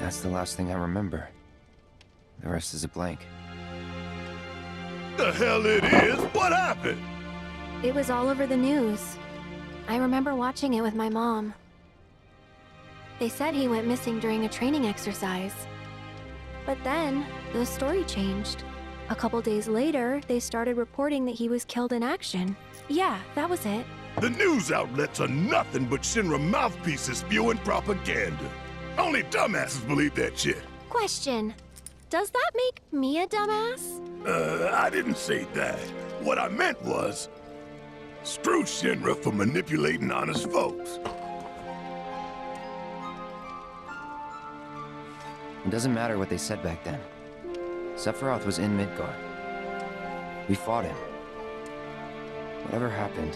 That's the last thing I remember. The rest is a blank. The hell it is? What happened? It was all over the news. I remember watching it with my mom. They said he went missing during a training exercise. But then, the story changed. A couple days later, they started reporting that he was killed in action. Yeah, that was it. The news outlets are nothing but Shinra mouthpieces spewing propaganda. Only dumbasses believe that shit. Question. Does that make me a dumbass? I didn't say that. What I meant was, screw Shinra for manipulating honest folks. It doesn't matter what they said back then. Sephiroth was in Midgar. We fought him. Whatever happened,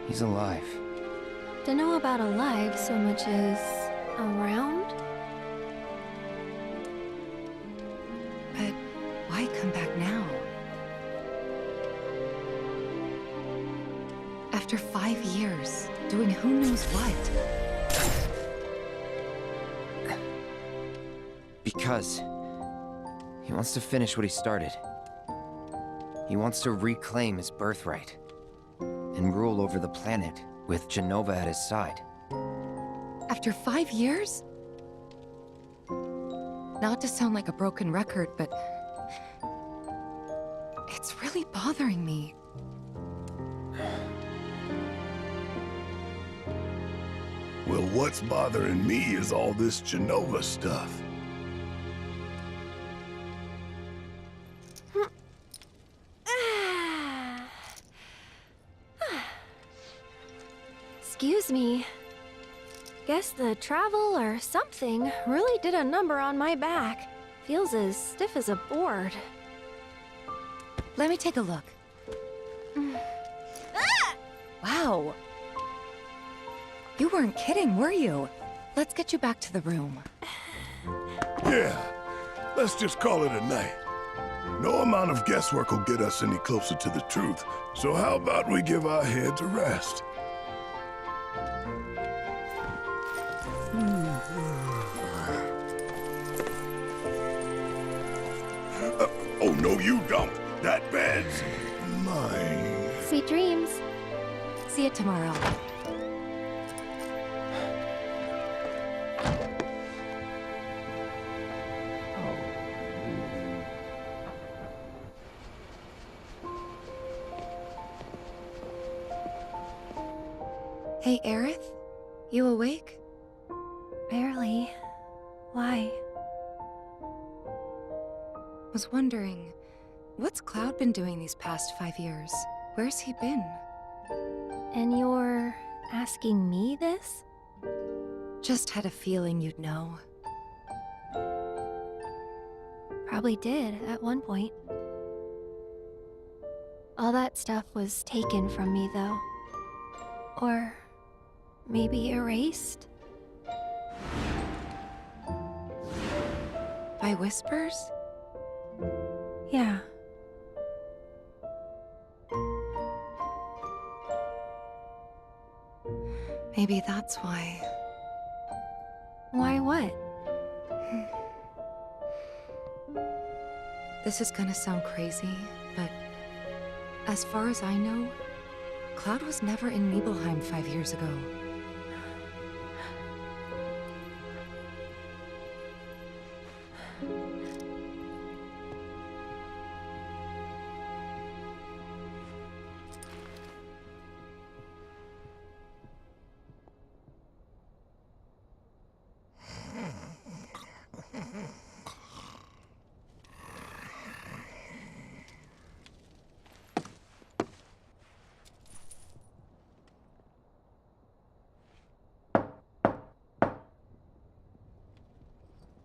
he's alive. Don't know about alive so much as around? But why come back now? After 5 years, doing who knows what? Because he wants to finish what he started. He wants to reclaim his birthright and rule over the planet with Jenova at his side. After 5 years? Not to sound like a broken record, but it's really bothering me. Well, what's bothering me is all this Jenova stuff. Excuse me. Guess the travel or something really did a number on my back. Feels as stiff as a board. Let me take a look. Wow. You weren't kidding, were you? Let's get you back to the room. Yeah, let's just call it a night. No amount of guesswork will get us any closer to the truth, so how about we give our heads a rest? Oh, no, you don't. That bed's mine. Sweet dreams. See you tomorrow. Hey, Aerith? You awake? Barely. Why? Was wondering, what's Cloud been doing these past 5 years? Where's he been? And you're asking me this? Just had a feeling you'd know. Probably did at one point. All that stuff was taken from me, though. Or maybe erased? By whispers? Yeah. Maybe that's why. Why what? This is gonna sound crazy, but as far as I know, Cloud was never in Nibelheim 5 years ago.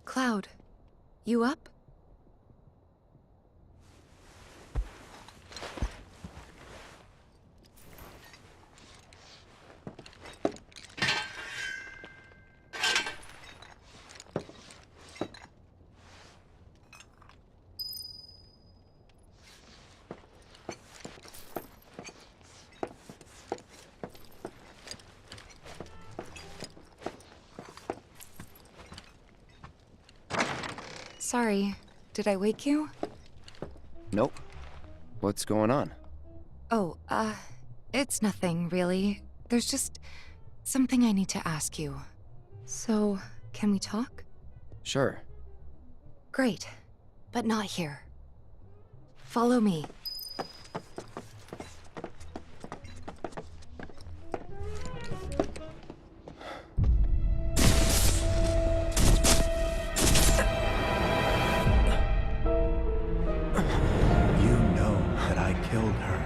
Cloud, you up? Sorry, did I wake you? Nope. What's going on? Oh, it's nothing, really. There's just something I need to ask you. So, can we talk? Sure. Great, but not here. Follow me. You know that I killed her.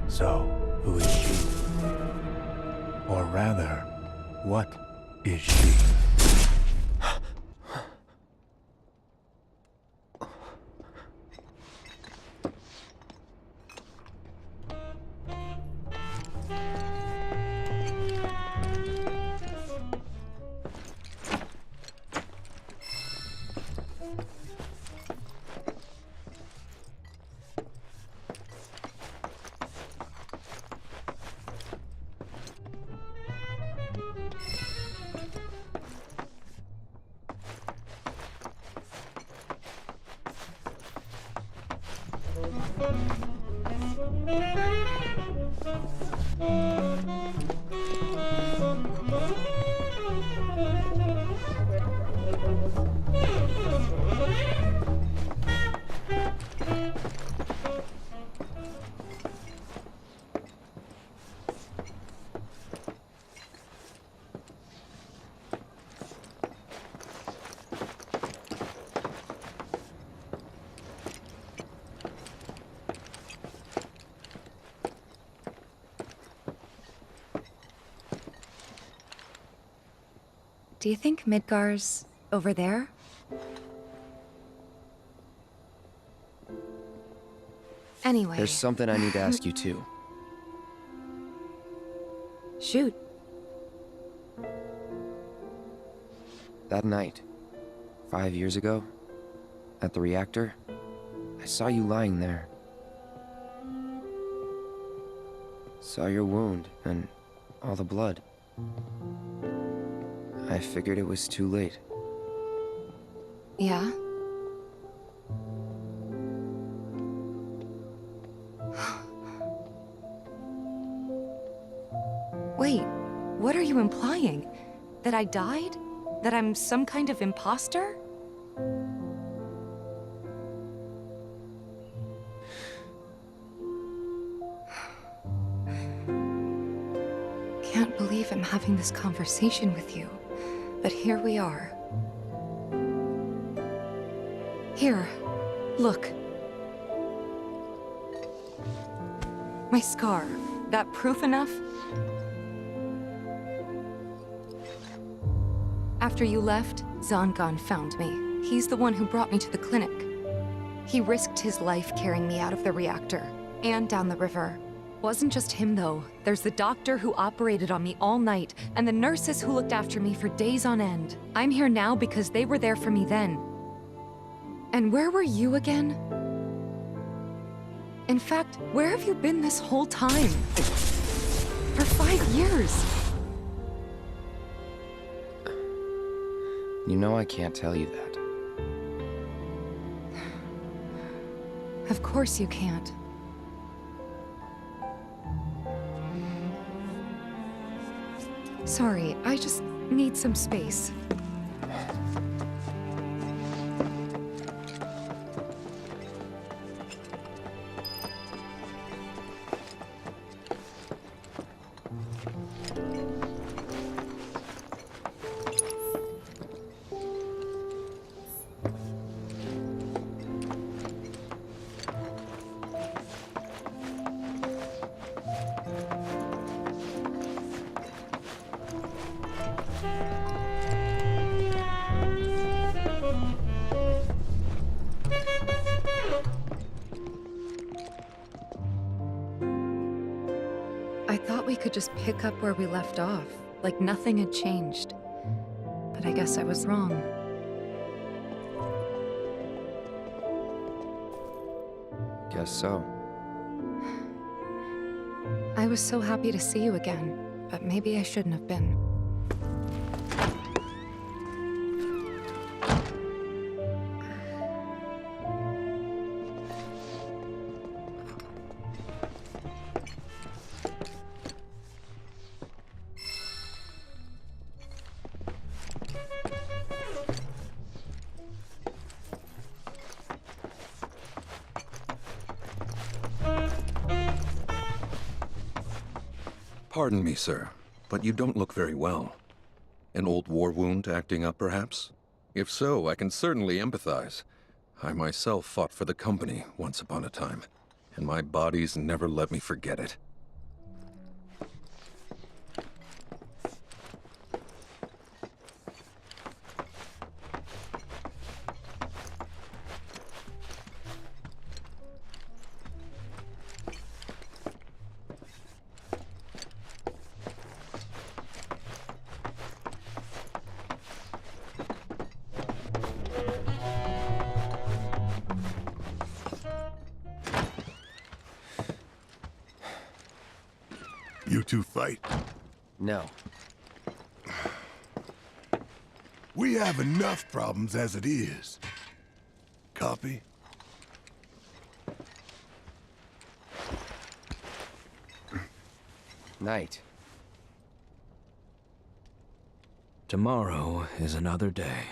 So, who is she? Or rather, what is she? Do you think Midgar's over there? Anyway. There's something I need to ask you too. Shoot. That night, 5 years ago, at the reactor, I saw you lying there. Saw your wound and all the blood. I figured it was too late. Yeah? Wait, what are you implying? That I died? That I'm some kind of imposter? Can't believe I'm having this conversation with you, but here we are. Here, look. My scar. That proof enough? After you left, Zangan found me. He's the one who brought me to the clinic. He risked his life carrying me out of the reactor, and down the river. Wasn't just him, though. There's the doctor who operated on me all night, and the nurses who looked after me for days on end. I'm here now because they were there for me then. And where were you again? In fact, where have you been this whole time? For 5 years. You know I can't tell you that. Of course you can't. Sorry, I just need some space. I thought we could just pick up where we left off, like nothing had changed. But I guess I was wrong. Guess so. I was so happy to see you again, but maybe I shouldn't have been. Pardon me, sir, but you don't look very well. An old war wound acting up, perhaps? If so, I can certainly empathize. I myself fought for the company once upon a time, and my body's never let me forget it. You two fight. No. We have enough problems as it is. Copy? Night. Tomorrow is another day.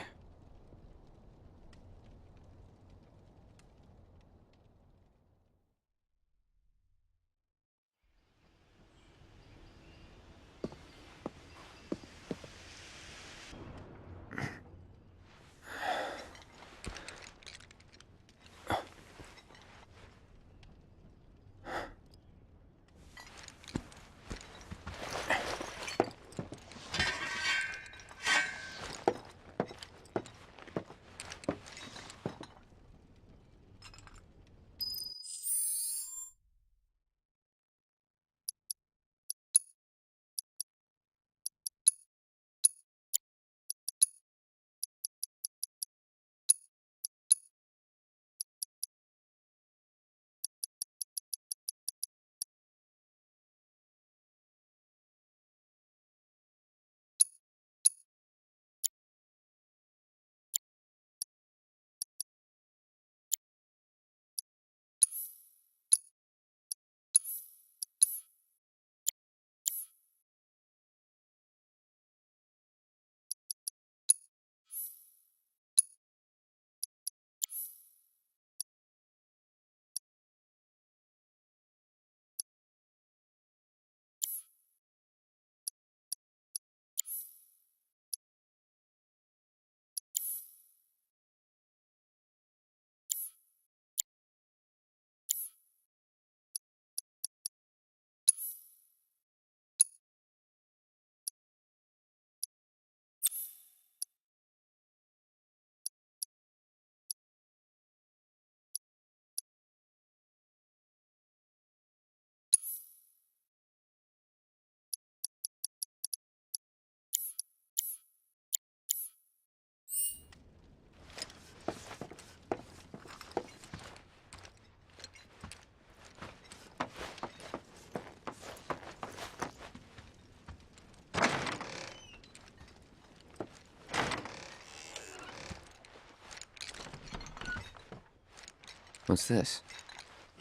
What's this?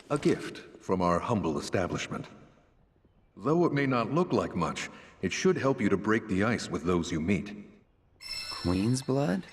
A gift from our humble establishment. Though it may not look like much, it should help you to break the ice with those you meet. Queen's blood?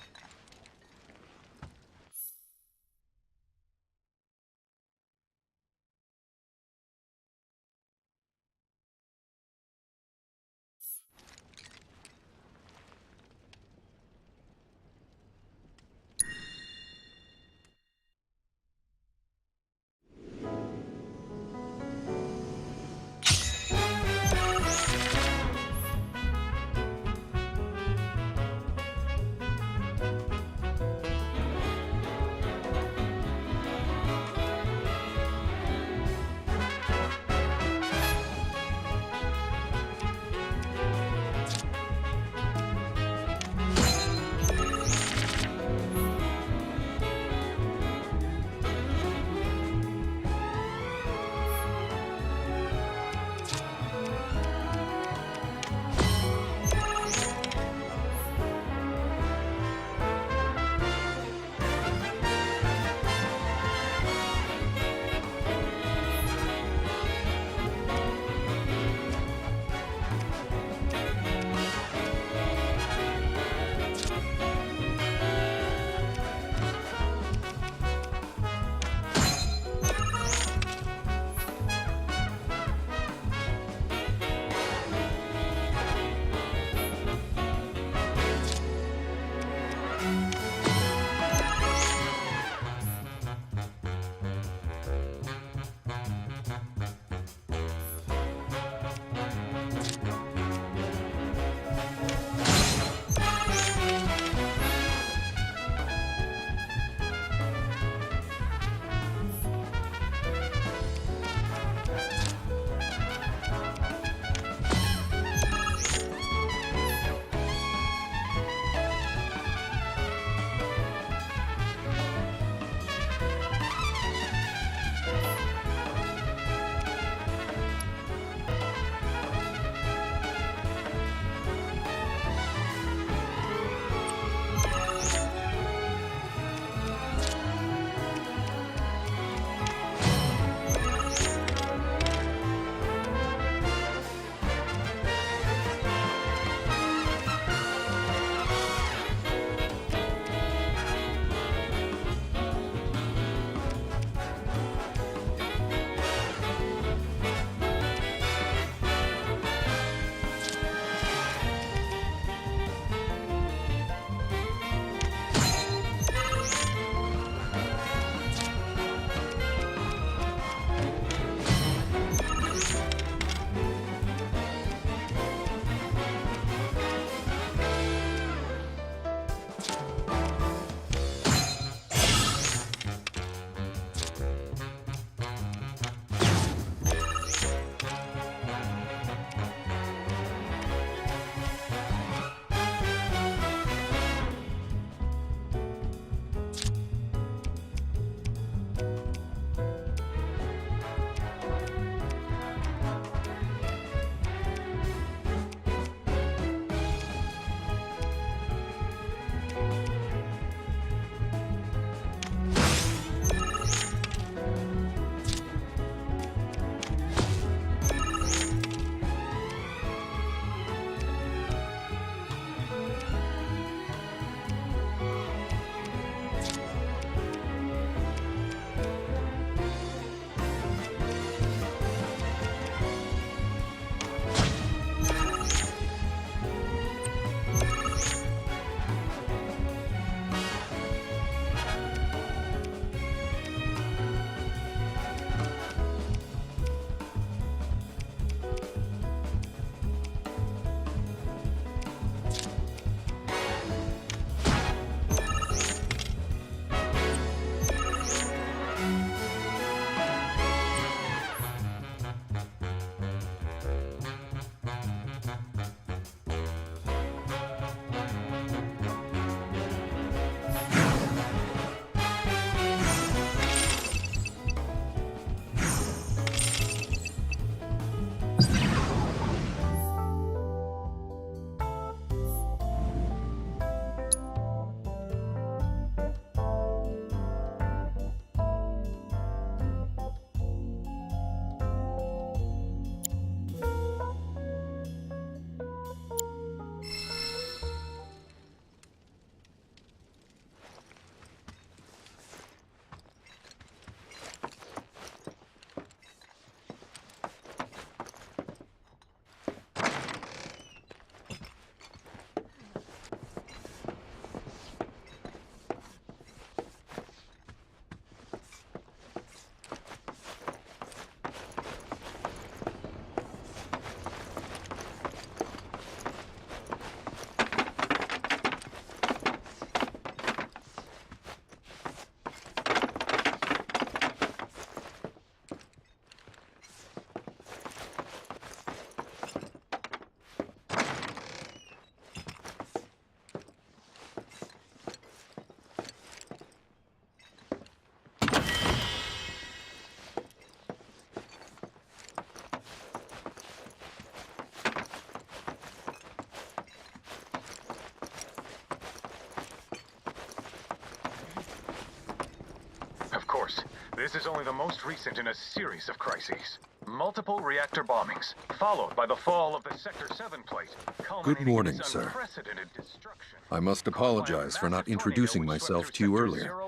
This is only the most recent in a series of crises. Multiple reactor bombings, followed by the fall of the Sector 7 plate, culminating in morning, this sir. unprecedented destruction. I must apologize for not introducing myself to you earlier.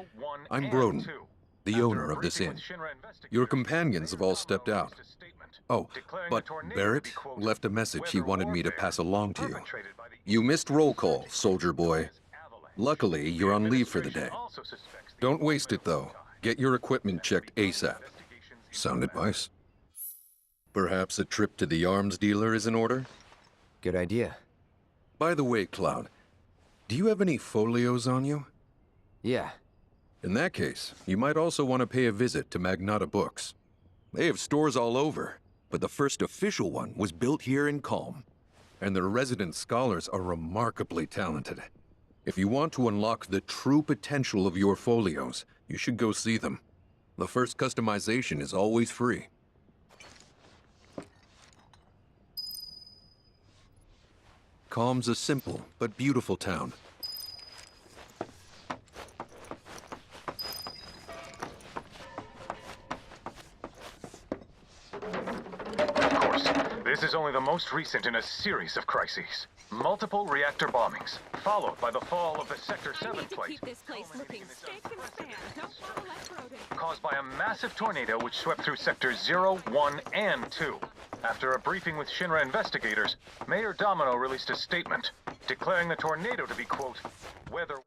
I'm Broden, the owner of this inn. Your companions have all stepped out. Oh, but Barrett left a message he wanted me to pass along to you. You missed roll call, soldier boy. Luckily, you're on leave for the day. Don't waste it, though. Get your equipment checked ASAP. Sound advice? Perhaps a trip to the arms dealer is in order? Good idea. By the way, Cloud, do you have any folios on you? Yeah. In that case, you might also want to pay a visit to Magnata Books. They have stores all over, but the first official one was built here in Calm. And their resident scholars are remarkably talented. If you want to unlock the true potential of your folios, you should go see them. The first customization is always free. Calm's a simple but beautiful town. Of course, this is only the most recent in a series of crises. Multiple reactor bombings, followed by the fall of the Sector 7 plate. Keep this place looking spick and span. Don't fall like rodent. Caused by a massive tornado which swept through Sectors 0, 1, and 2. After a briefing with Shinra investigators, Mayor Domino released a statement, declaring the tornado to be, quote, weather...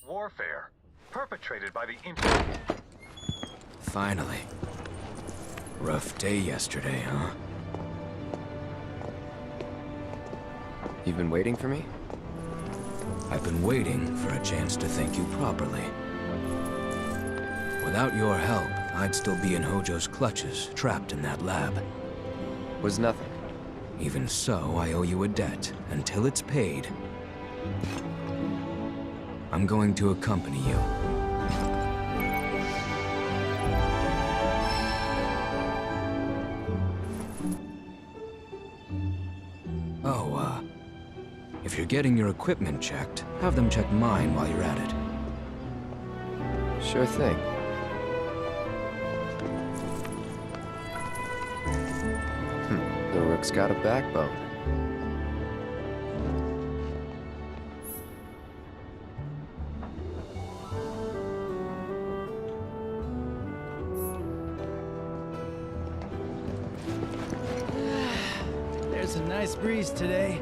warfare, perpetrated by the Finally. Rough day yesterday, huh? You've been waiting for me? I've been waiting for a chance to thank you properly. Without your help, I'd still be in Hojo's clutches, trapped in that lab. Was nothing. Even so, I owe you a debt. Until it's paid, I'm going to accompany you. If you're getting your equipment checked, have them check mine while you're at it. Sure thing. The Rook's got a backbone. There's a nice breeze today.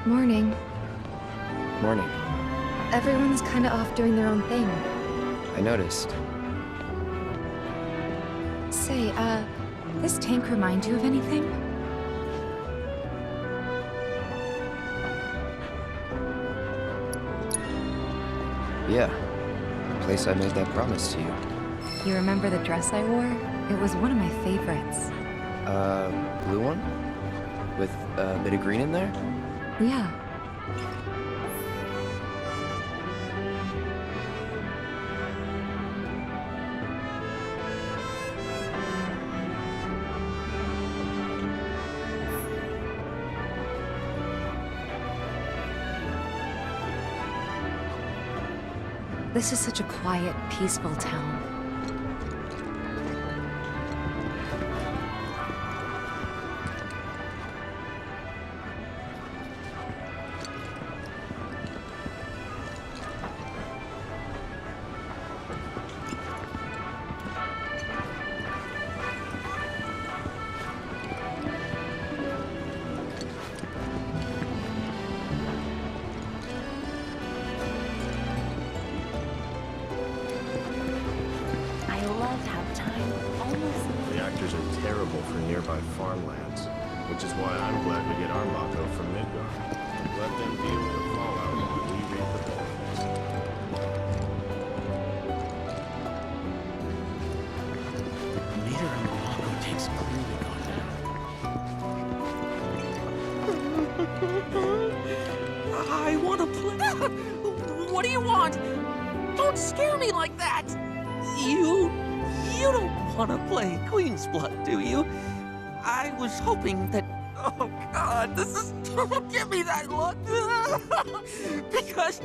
Morning. Morning. Everyone's kinda off doing their own thing. I noticed. Say, this tank remind you of anything? Yeah. The place I made that promise to you. You remember the dress I wore? It was one of my favorites. Blue one? With a bit of green in there? Yeah. This is such a quiet, peaceful town. Reactors are terrible for nearby farmlands, which is why I'm glad we get our Mako from Midgard. Let them deal with the fallout I want to play. What do you want? Don't scare me like that. You don't want to play Queen's Blood, do you? I was hoping that. Oh God, this is. Don't give me that look. Because.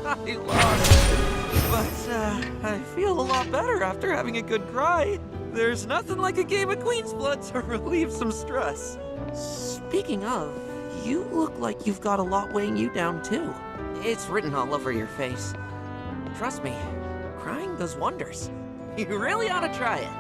I lost. But, I feel a lot better after having a good cry. There's nothing like a game of Queen's Blood to relieve some stress. Speaking of, you look like you've got a lot weighing you down, too. It's written all over your face. Trust me, crying does wonders. You really ought to try it.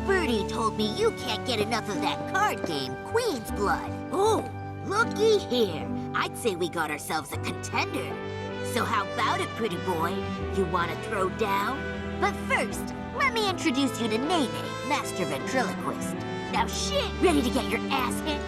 Birdie told me you can't get enough of that card game, Queen's Blood. Oh, looky here. I'd say we got ourselves a contender. So how about it, pretty boy? You want to throw down? But first, let me introduce you to Nene, Master Ventriloquist. Now shit, ready to get your ass hit?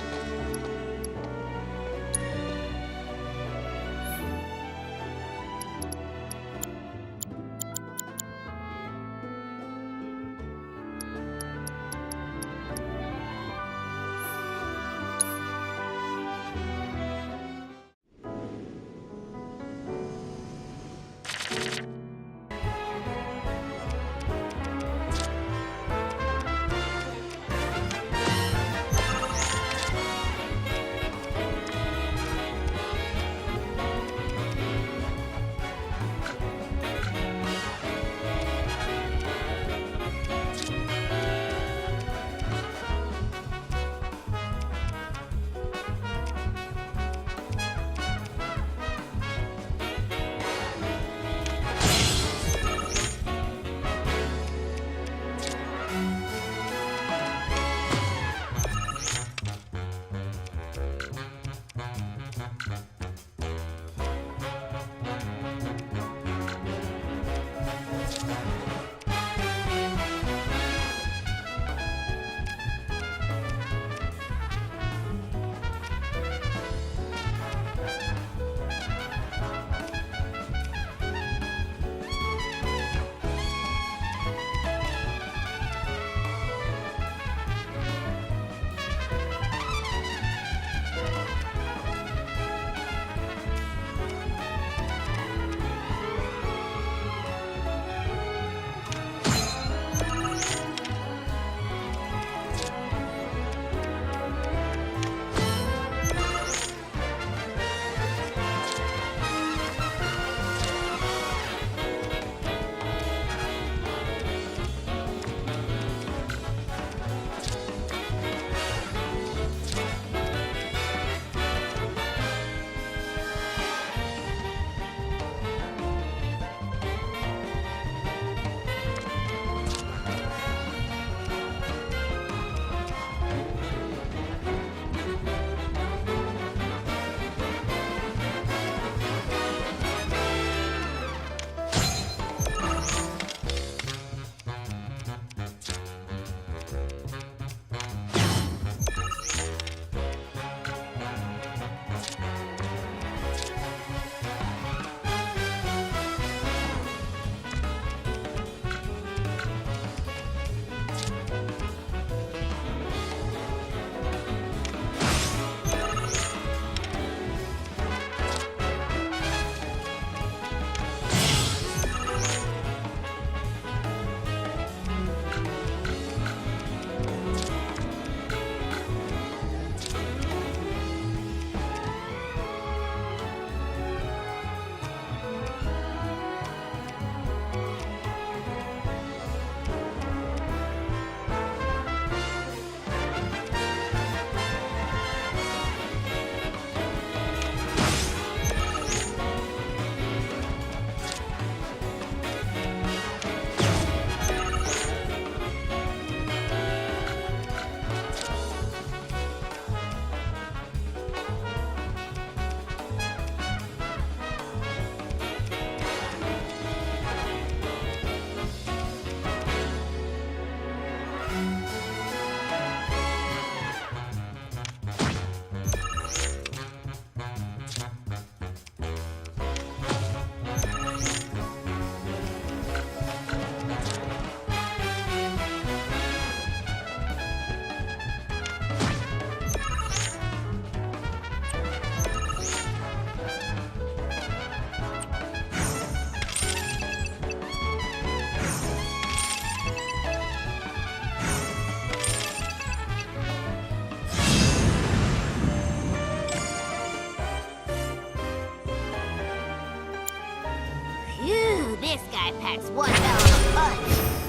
That's one hell of a punch.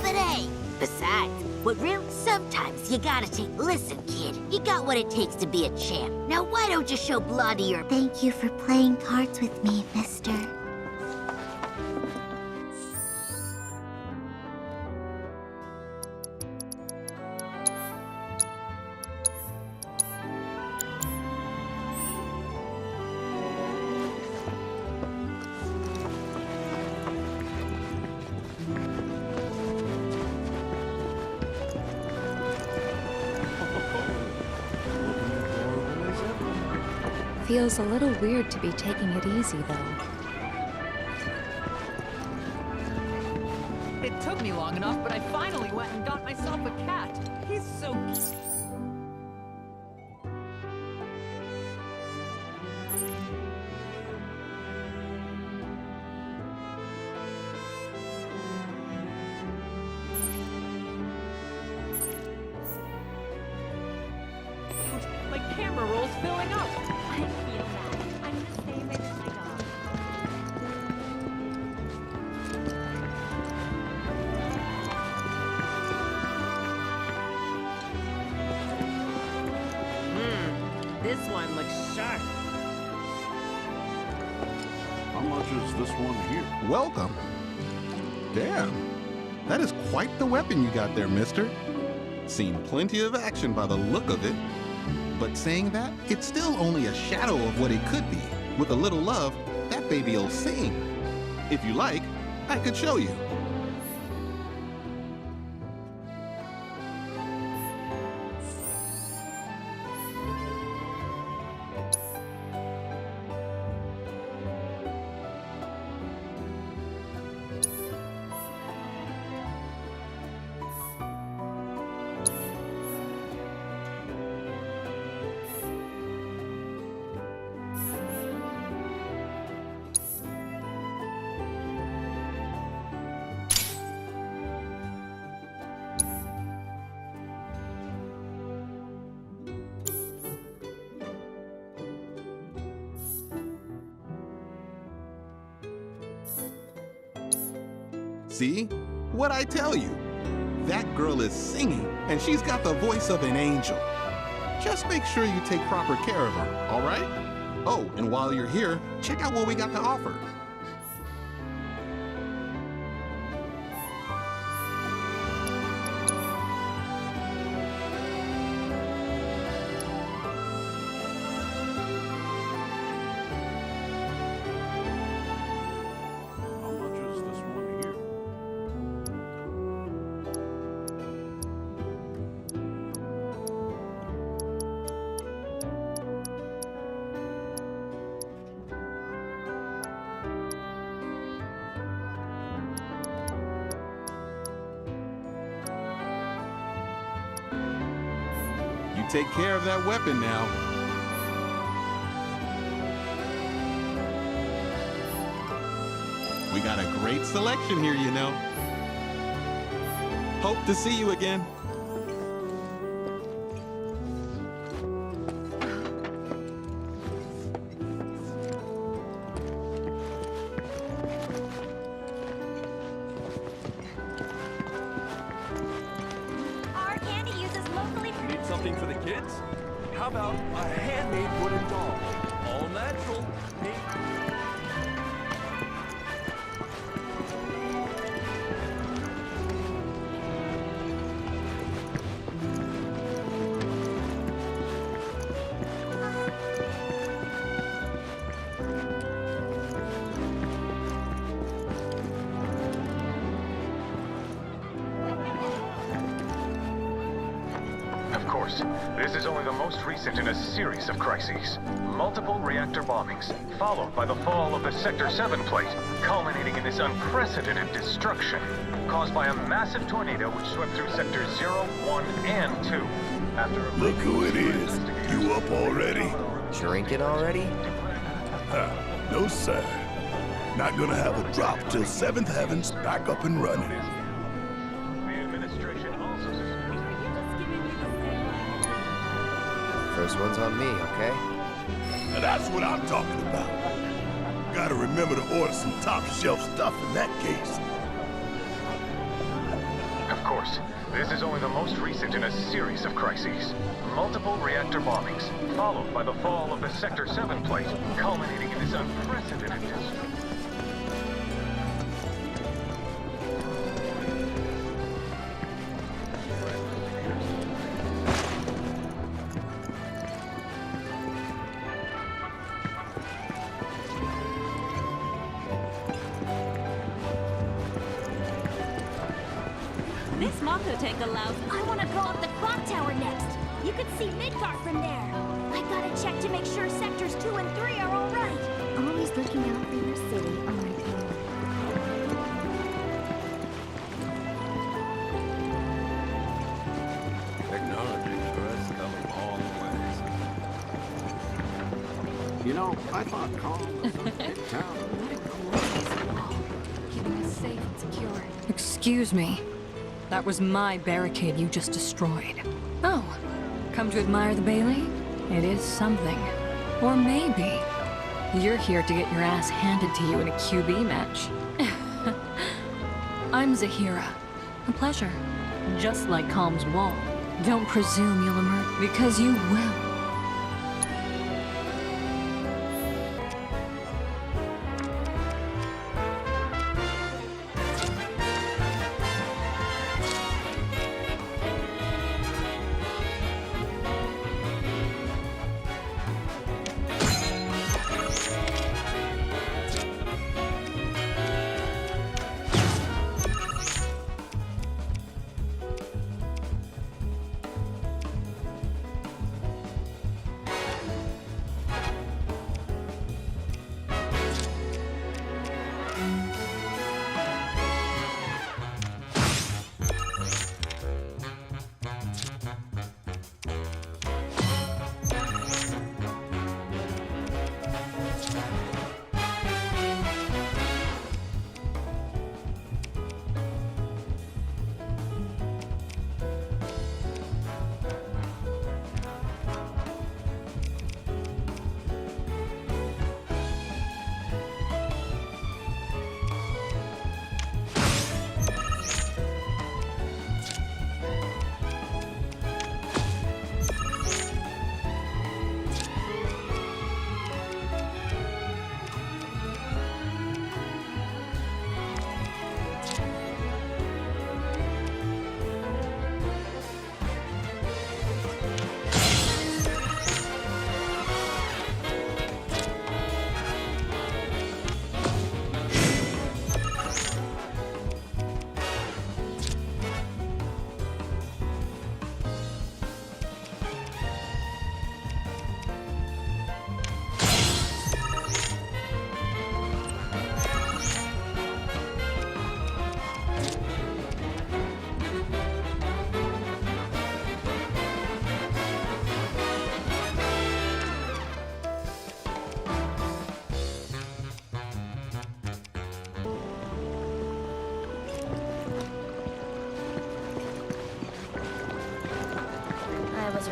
But hey, besides, what really? Sometimes you gotta take... Listen, kid, you got what it takes to be a champ. Now why don't you show Blondie your... Thank you for playing cards with me, mister. Feels a little weird to be taking it easy, though. It took me long enough, but I finally went and got myself a cat. He's so cute. My camera roll's filling up. I feel that. I'm the same age as my dog. This one looks sharp. How much is this one here? Welcome. Damn. That is quite the weapon you got there, mister. Seen plenty of action by the look of it. But saying that, it's still only a shadow of what it could be. With a little love, that baby'll sing. If you like, I could show you. See? What'd I tell you? That girl is singing, and she's got the voice of an angel. Just make sure you take proper care of her, all right? Oh, and while you're here, check out what we got to offer. How much is this one here? You take care of that weapon now. We got a great selection here, you know. Hope to see you again. Our candy uses locally You need something for the kids? How about a handmade wooden doll? All natural. Of course, this is only the most recent in a series of crises. Multiple reactor bombings, followed by the fall of the Sector 7 plate, culminating in this unprecedented destruction, caused by a massive tornado which swept through Sectors 0, 1, and 2. After a Look who it is. You up already? Drinking already? No, sir. Not gonna have a drop till 7th Heaven's back up and running. First one's on me, okay? Now that's what I'm talking about. Gotta remember to order some top shelf stuff in that case. course, this is only the most recent in a series of crises. Multiple reactor bombings, followed by the fall of the Sector 7 plate, culminating in this unprecedented destruction. This Mako tank allows... I want to go up the clock tower next. You could see Midgard from there. I gotta check to make sure sectors 2 and 3 are all right. Always looking out for your city on my phone. Technology sure has come a long ways. You know, I thought Kong was a big town. Keeping us safe and secure. Excuse me. That was my barricade you just destroyed. Oh, come to admire the Bailey? It is something. Or maybe you're here to get your ass handed to you in a QB match. I'm Zahira. A pleasure. Just like Calm's wall. Don't presume you'll emerge, because you will.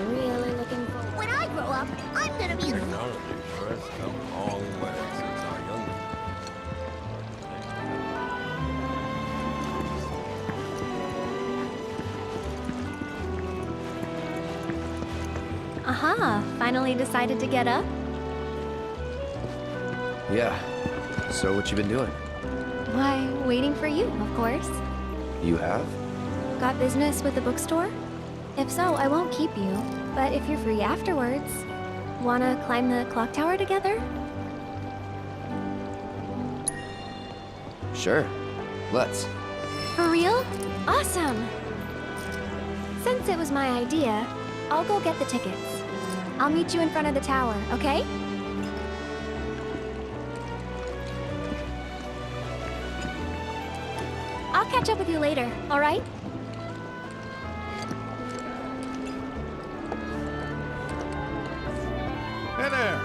Really looking forward. When I grow up, I'm gonna be. Technology sure has come a long way since our young Aha, finally decided to get up? Yeah. So what you been doing? Why, waiting for you, of course. You have? Got business with the bookstore? If so, I won't keep you. But if you're free afterwards, wanna climb the clock tower together? Sure. Let's. For real? Awesome! Since it was my idea, I'll go get the tickets. I'll meet you in front of the tower, okay? I'll catch up with you later, alright? Hey there!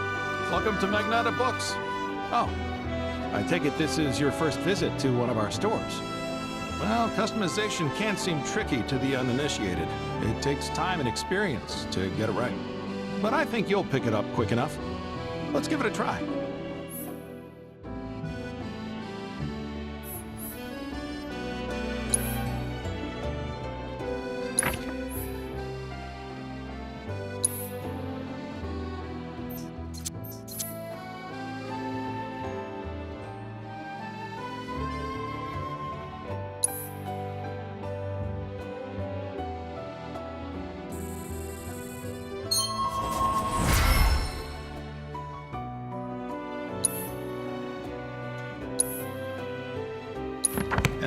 Welcome to Magnata Books. Oh, I take it this is your first visit to one of our stores. Well, customization can seem tricky to the uninitiated. It takes time and experience to get it right. But I think you'll pick it up quick enough. Let's give it a try.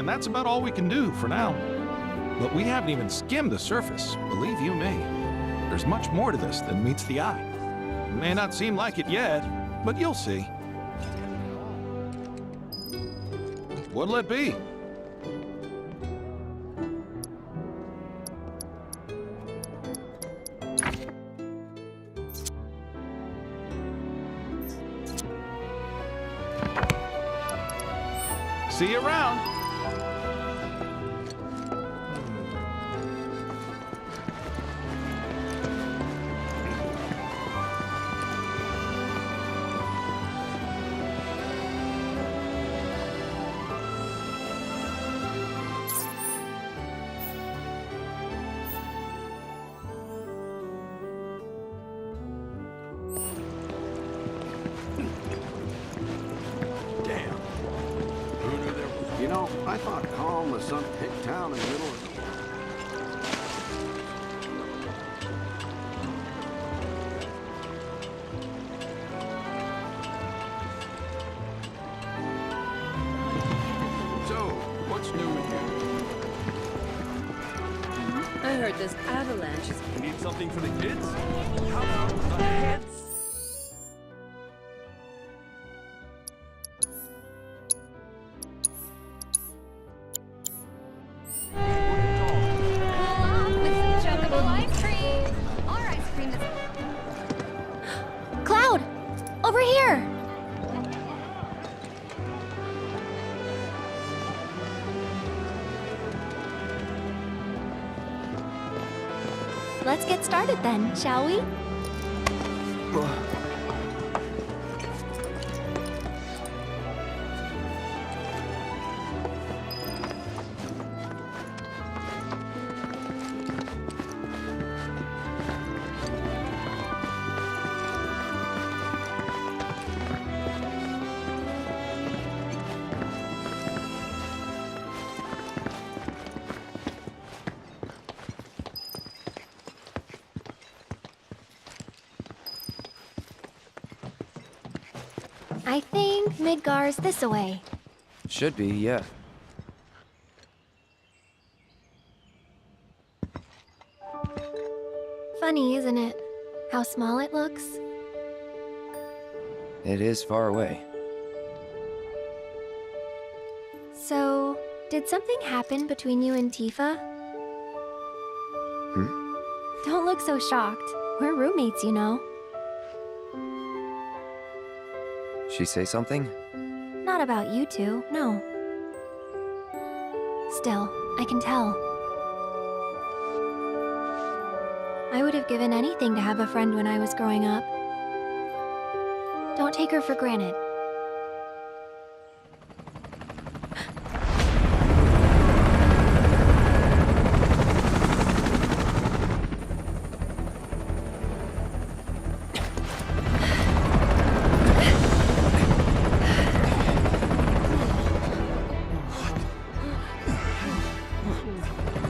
and that's about all we can do for now. But we haven't even skimmed the surface, believe you me. There's much more to this than meets the eye. It may not seem like it yet, but you'll see. What'll it be? See you around. You know, I thought Calm was some hick town in the middle of nowhere. So, what's new with you? I heard this avalanche is... You need something for the kids? How about a head? Cloud! Over here! Let's get started then, shall we? I think Midgar's this away. Should be, yeah. Funny, isn't it? How small it looks? It is far away. So, did something happen between you and Tifa? Don't look so shocked. We're roommates, you know. She say something? Not about you two, no. Still, I can tell. I would have given anything to have a friend when I was growing up. Don't take her for granted.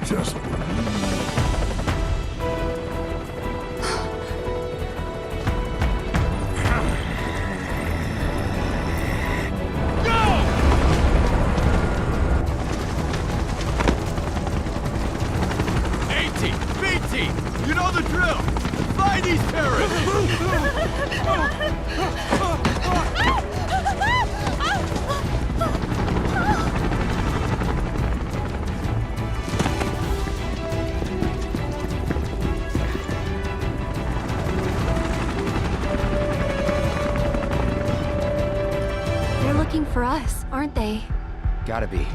Just You know the drill! Find these terrorists! They're looking for us, aren't they? Gotta be.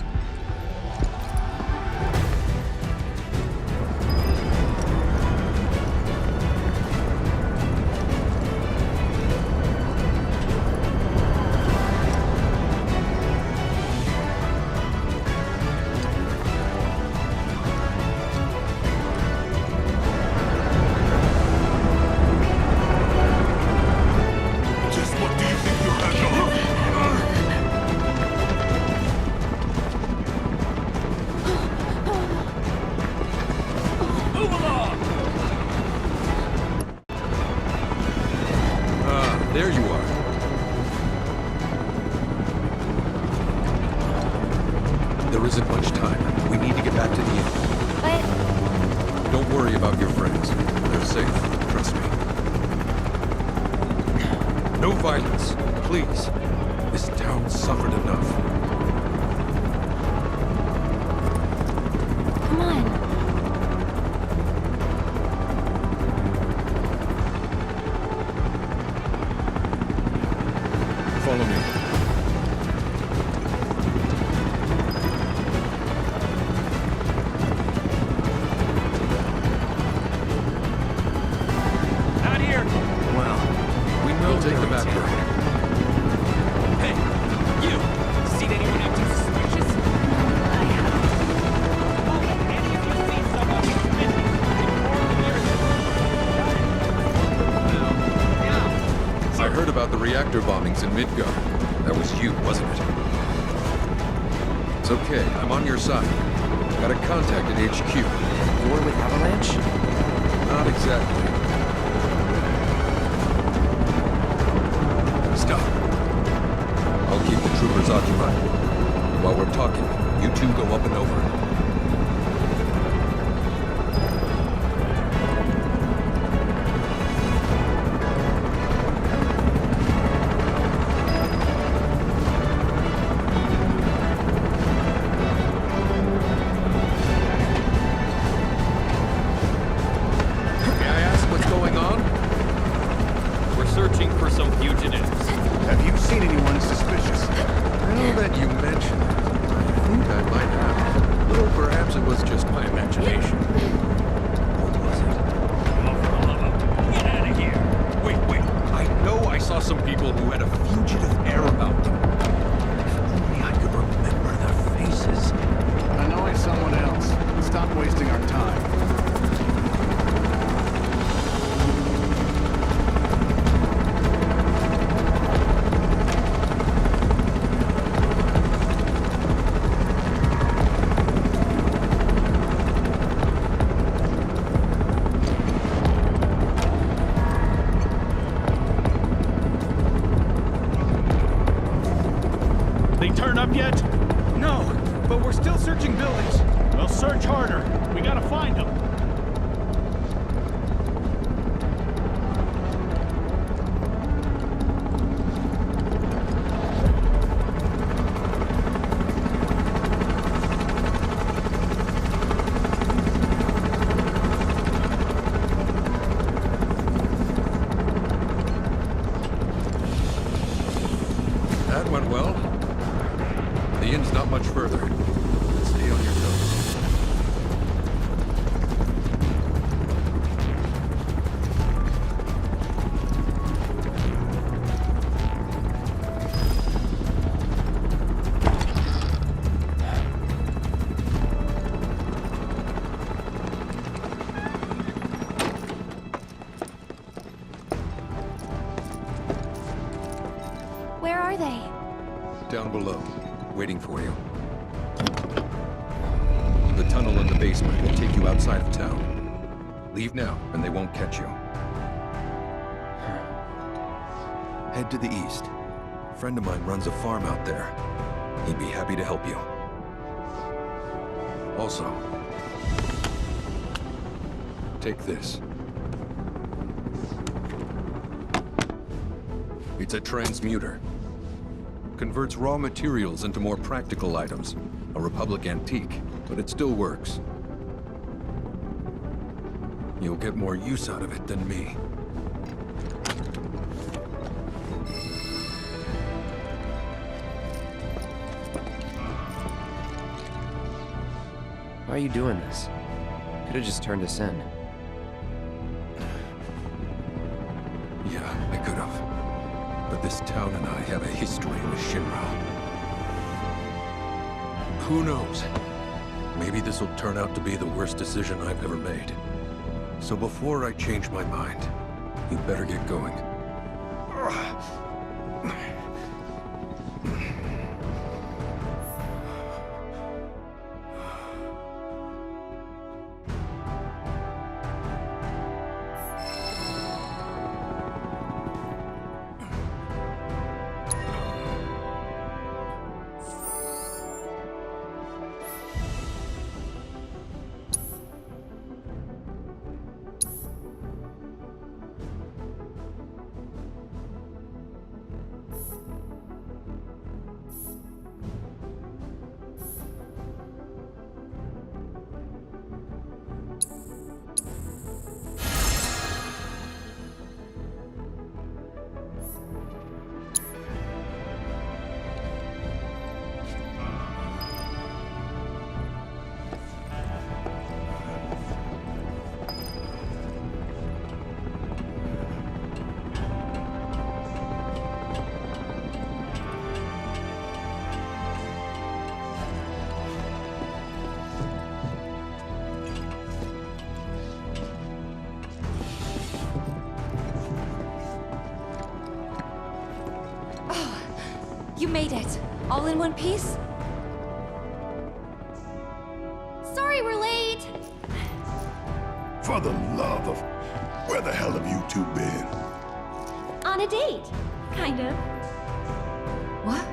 There you are. There isn't much time. We need to get back to the inn. But... Don't worry about your friends. They're safe. Trust me. No violence, please. This town suffered enough. Come on. Follow me. Not here. Well, we will take the back road. Hey, you! Seen anyone acting suspicious? I haven't. Any of you seen someone suspicious? I heard about the reactor bombings in Midgard. That was you, wasn't it? It's okay, I'm on your side. Got a contact at HQ. The one with Avalanche? Not exactly. Stop. I'll keep the troopers occupied. While we're talking, you two go up and over. May I ask what's going on? We're searching for some fugitives. Have you seen anyone suspicious? Now that you mention it, I think I might have. Though perhaps it was just my imagination. Or was it? Oh, for the love of... Get out of here! Wait. I know I saw some people who had a fugitive air about them. If only I could remember their faces. I know it's someone else. Stop wasting our time. They turn up yet? No, but we're still searching buildings. Well, search harder. We gotta find them. That went well. The inn's not much further. Stay on your toes. Where are they? Down below, waiting for you. The tunnel in the basement will take you outside of town. Leave now, and they won't catch you. Head to the east. A friend of mine runs a farm out there. He'd be happy to help you. Also, take this. It's a transmuter. Converts raw materials into more practical items. A Republic antique, but it still works. You'll get more use out of it than me. Why are you doing this? Could have just turned us in. Yeah, I could have. But this town and I have a history with Shinra. Who knows? Maybe this will turn out to be the worst decision I've ever made. So before I change my mind, you better get going. You made it. All in one piece? Sorry we're late! For the love of... Where the hell have you two been? On a date. Kind of. What?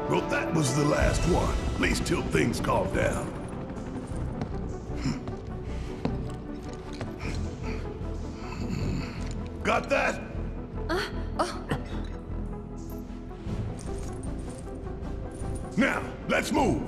Well, that was the last one. At least till things calm down. Got that? Now, let's move.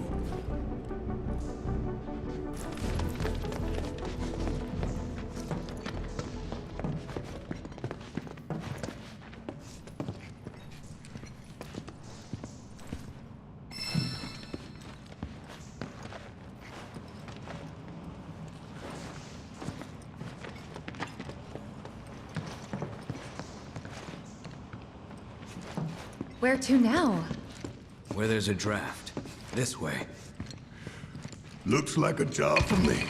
Where to now? Where there's a draft. This way. Looks like a job for me.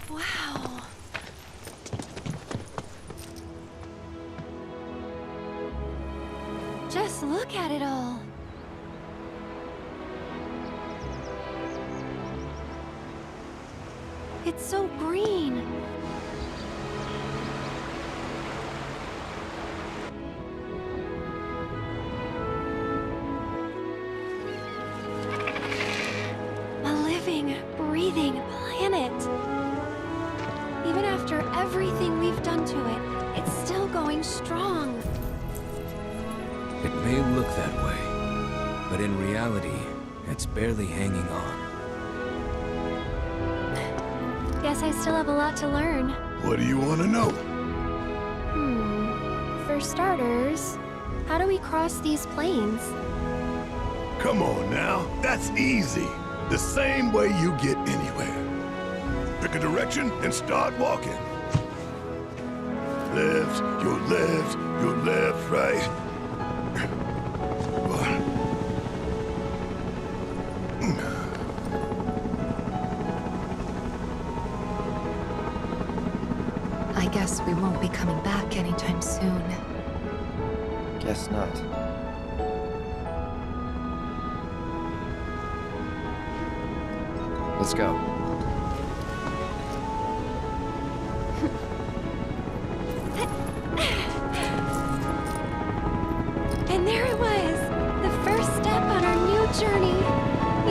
Wow. Just look at it all. It's so green. A living, breathing planet. Even after everything we've done to it, it's still going strong. It may look that way, but in reality, it's barely hanging on. Guess I still have a lot to learn. What do you want to know? For starters, how do we cross these plains? Come on now, that's easy. The same way you get anywhere. Pick a direction and start walking. Left, your left, right. I guess we won't be coming back anytime soon. Guess not. Let's go. And there it was! The first step on our new journey.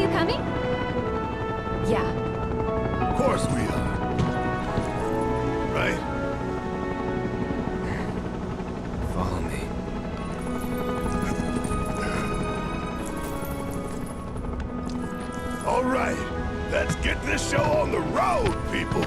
You coming? Yeah. Of course we are. Right? Follow me. All right, let's get this show on the road, people.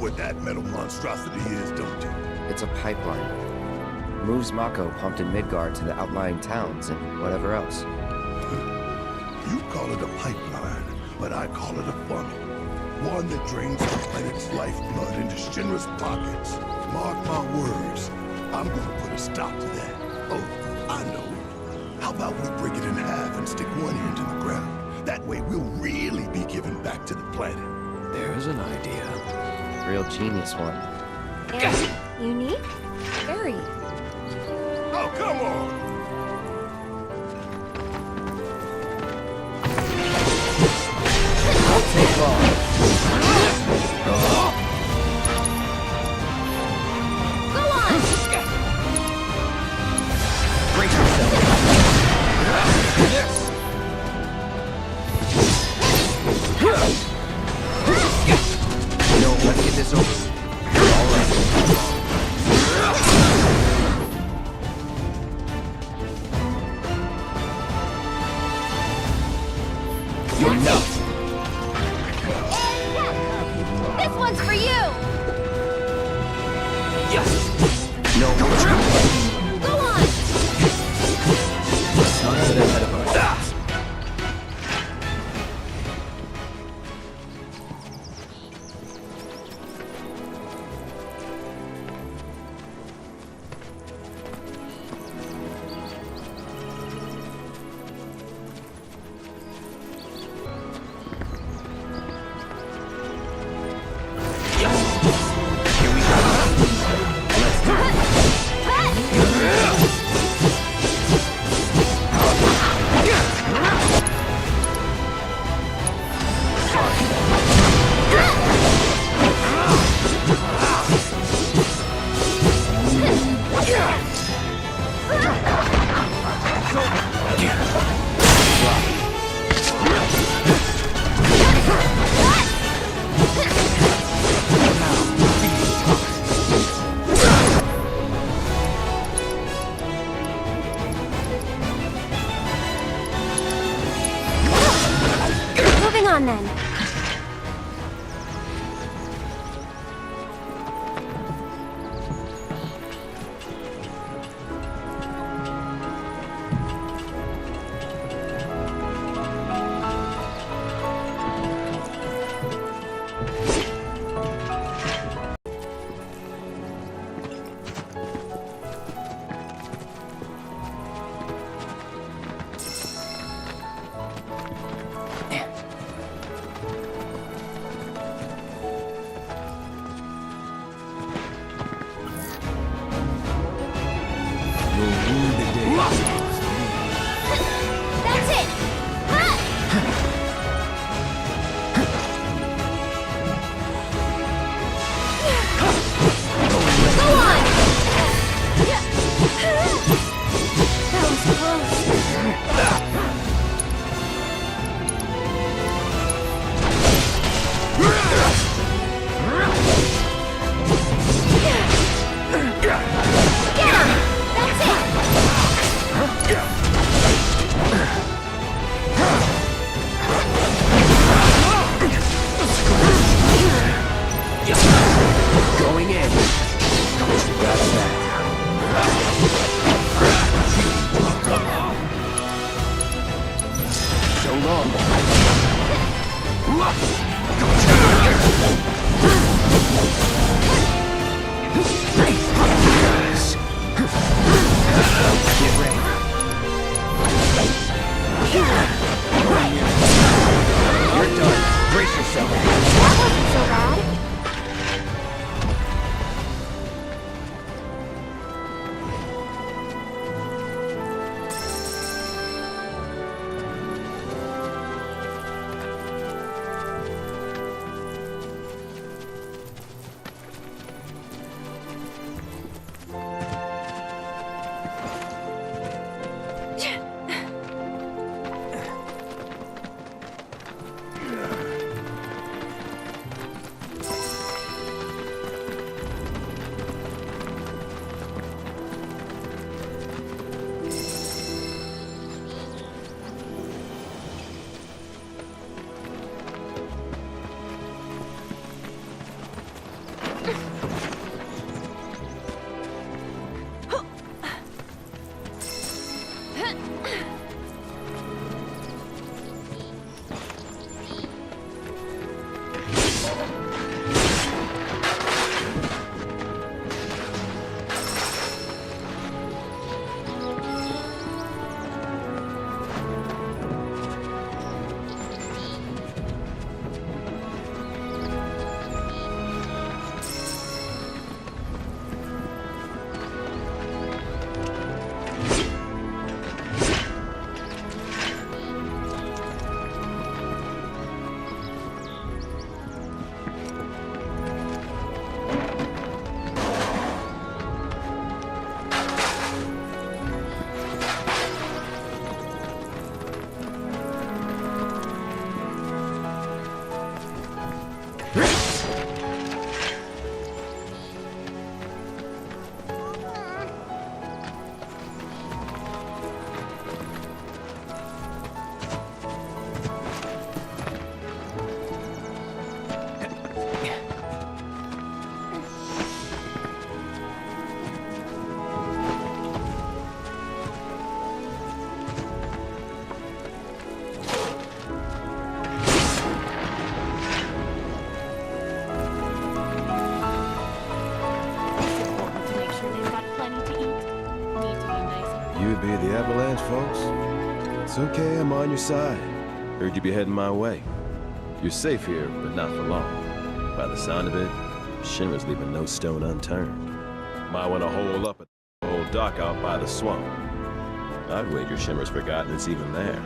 what that metal monstrosity is, don't you? It's a pipeline. Moves Mako pumped in Midgard to the outlying towns and whatever else. You call it a pipeline, but I call it a funnel. One that drains the planet's lifeblood into Shinra's pockets. Mark my words, I'm gonna put a stop to that. Oh, I know. How about we break it in half and stick one end in the ground? That way we'll really be giving back to the planet. There's an idea. Real genius one. And unique? Very. Oh, come on! Won't take long. Go on! Brace yourself. Yes! No, let's get this over. All right. Enough. This one's for you! No retreat. Go on! Let's not get ahead of ourselves. Moving on then. hear the avalanche, folks? It's okay, I'm on your side. Heard you be heading my way. You're safe here, but not for long. By the sound of it, Shinra's leaving no stone unturned. Might want to hole up at the old dock out by the swamp. I'd wager Shinra's forgotten it's even there.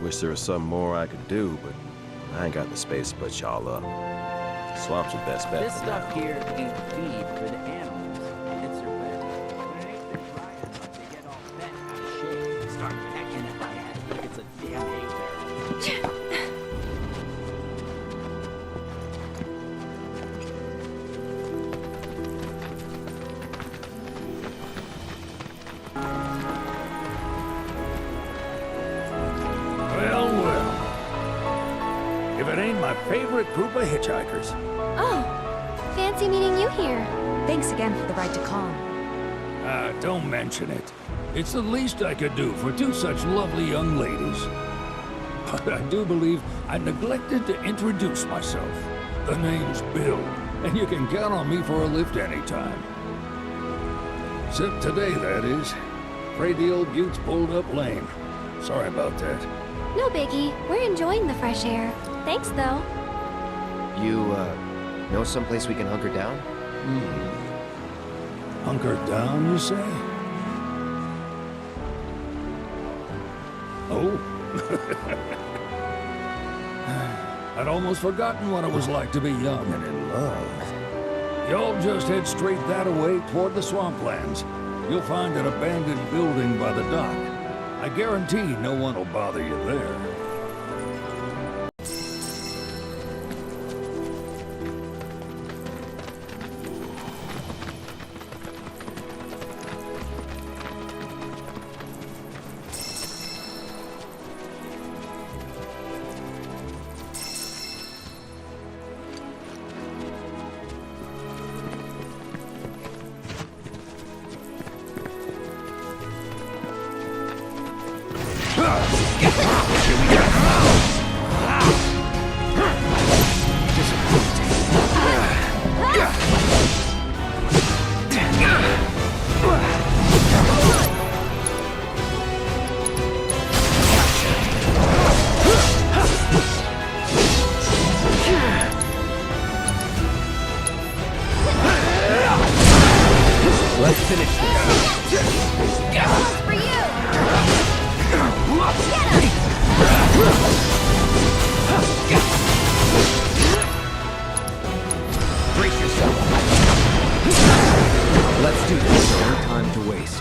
Wish there was something more I could do, but I ain't got the space to put y'all up. Swamp's your best bet. This stuff here ain't feed for the animals. It's their bed. When it ain't been dry enough, they get all bent out of shape. Start pecking at my head like it's a damn hay barrel. If it ain't my favorite group of hitchhikers. Oh, fancy meeting you here. Thanks again for the ride to Calm. Don't mention it. It's the least I could do for two such lovely young ladies. But I do believe I neglected to introduce myself. The name's Bill, and you can count on me for a lift anytime. Except today, that is. Afraid the old bute's pulled up lame. Sorry about that. No biggie. We're enjoying the fresh air. Thanks, though. You, know someplace we can hunker down? Hunker down, you say? Oh? I'd almost forgotten what it was like to be young and in love. Y'all just head straight that away toward the swamplands. You'll find an abandoned building by the dock. I guarantee no one will bother you there. Let's finish this. For you! Brace yourself. Let's do this. No time to waste.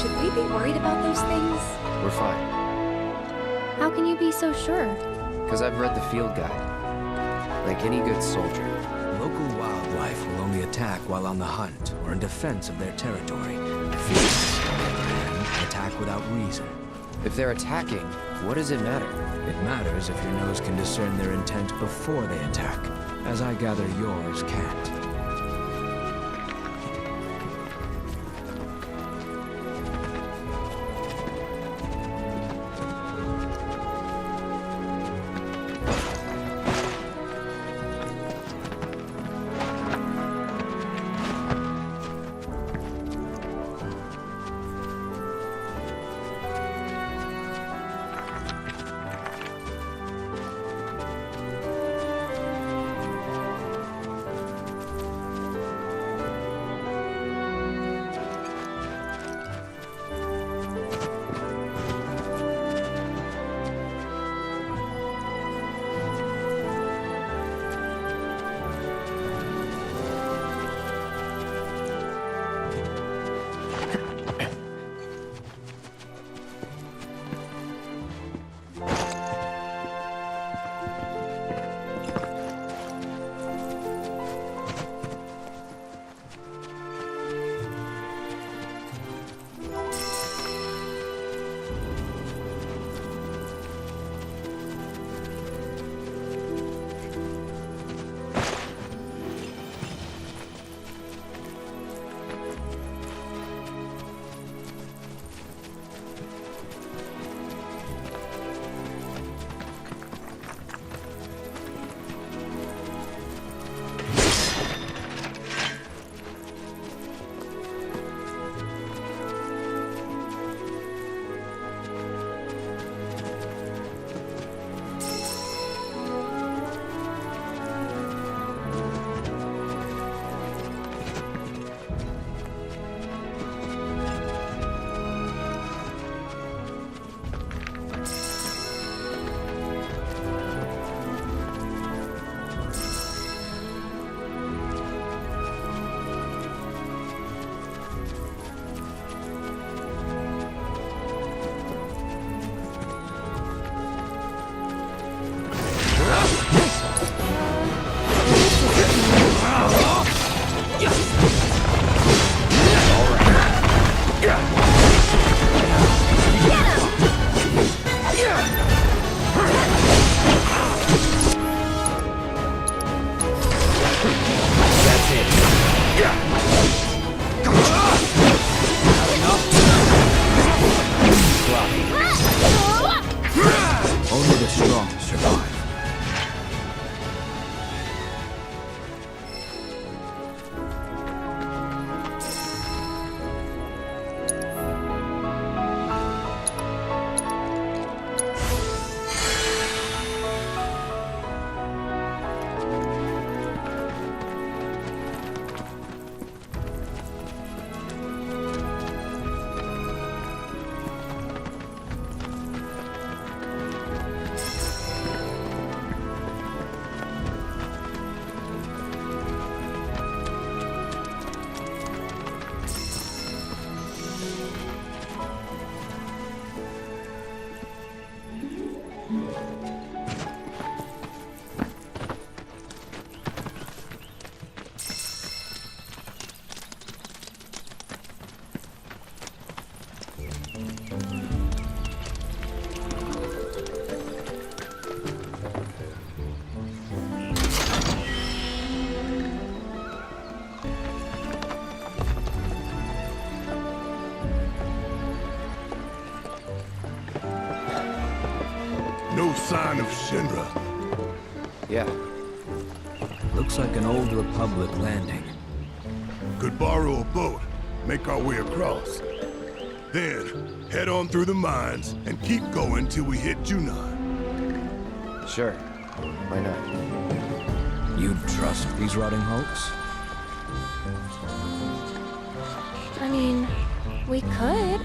Should we be worried about those things? We're fine. How can you be so sure? Because I've read the field guide. Like any good soldier. Local wildlife will only attack while on the hunt or in defense of their territory. Fiends, on the other hand, attack without reason. If they're attacking, what does it matter? It matters if your nose can discern their intent before they attack, as I gather yours can't. sign of Shinra? Yeah. Looks like an old Republic landing. Could borrow a boat, make our way across. Then, head on through the mines and keep going till we hit Junon. Sure. Why not? You'd trust these rotting hulks? I mean, we could.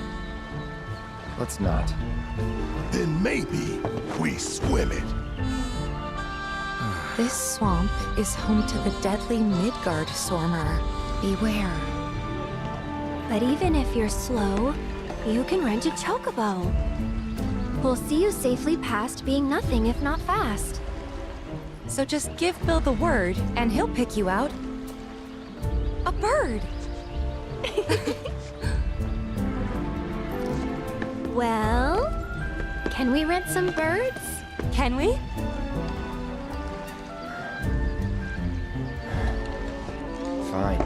Let's not. Then maybe we swim it. This swamp is home to the deadly Midgard Swarmer. Beware. But even if you're slow, you can rent a chocobo. We'll see you safely past being nothing if not fast. So just give Bill the word, and he'll pick you out. A bird! Well, can we rent some birds? Can we? Fine.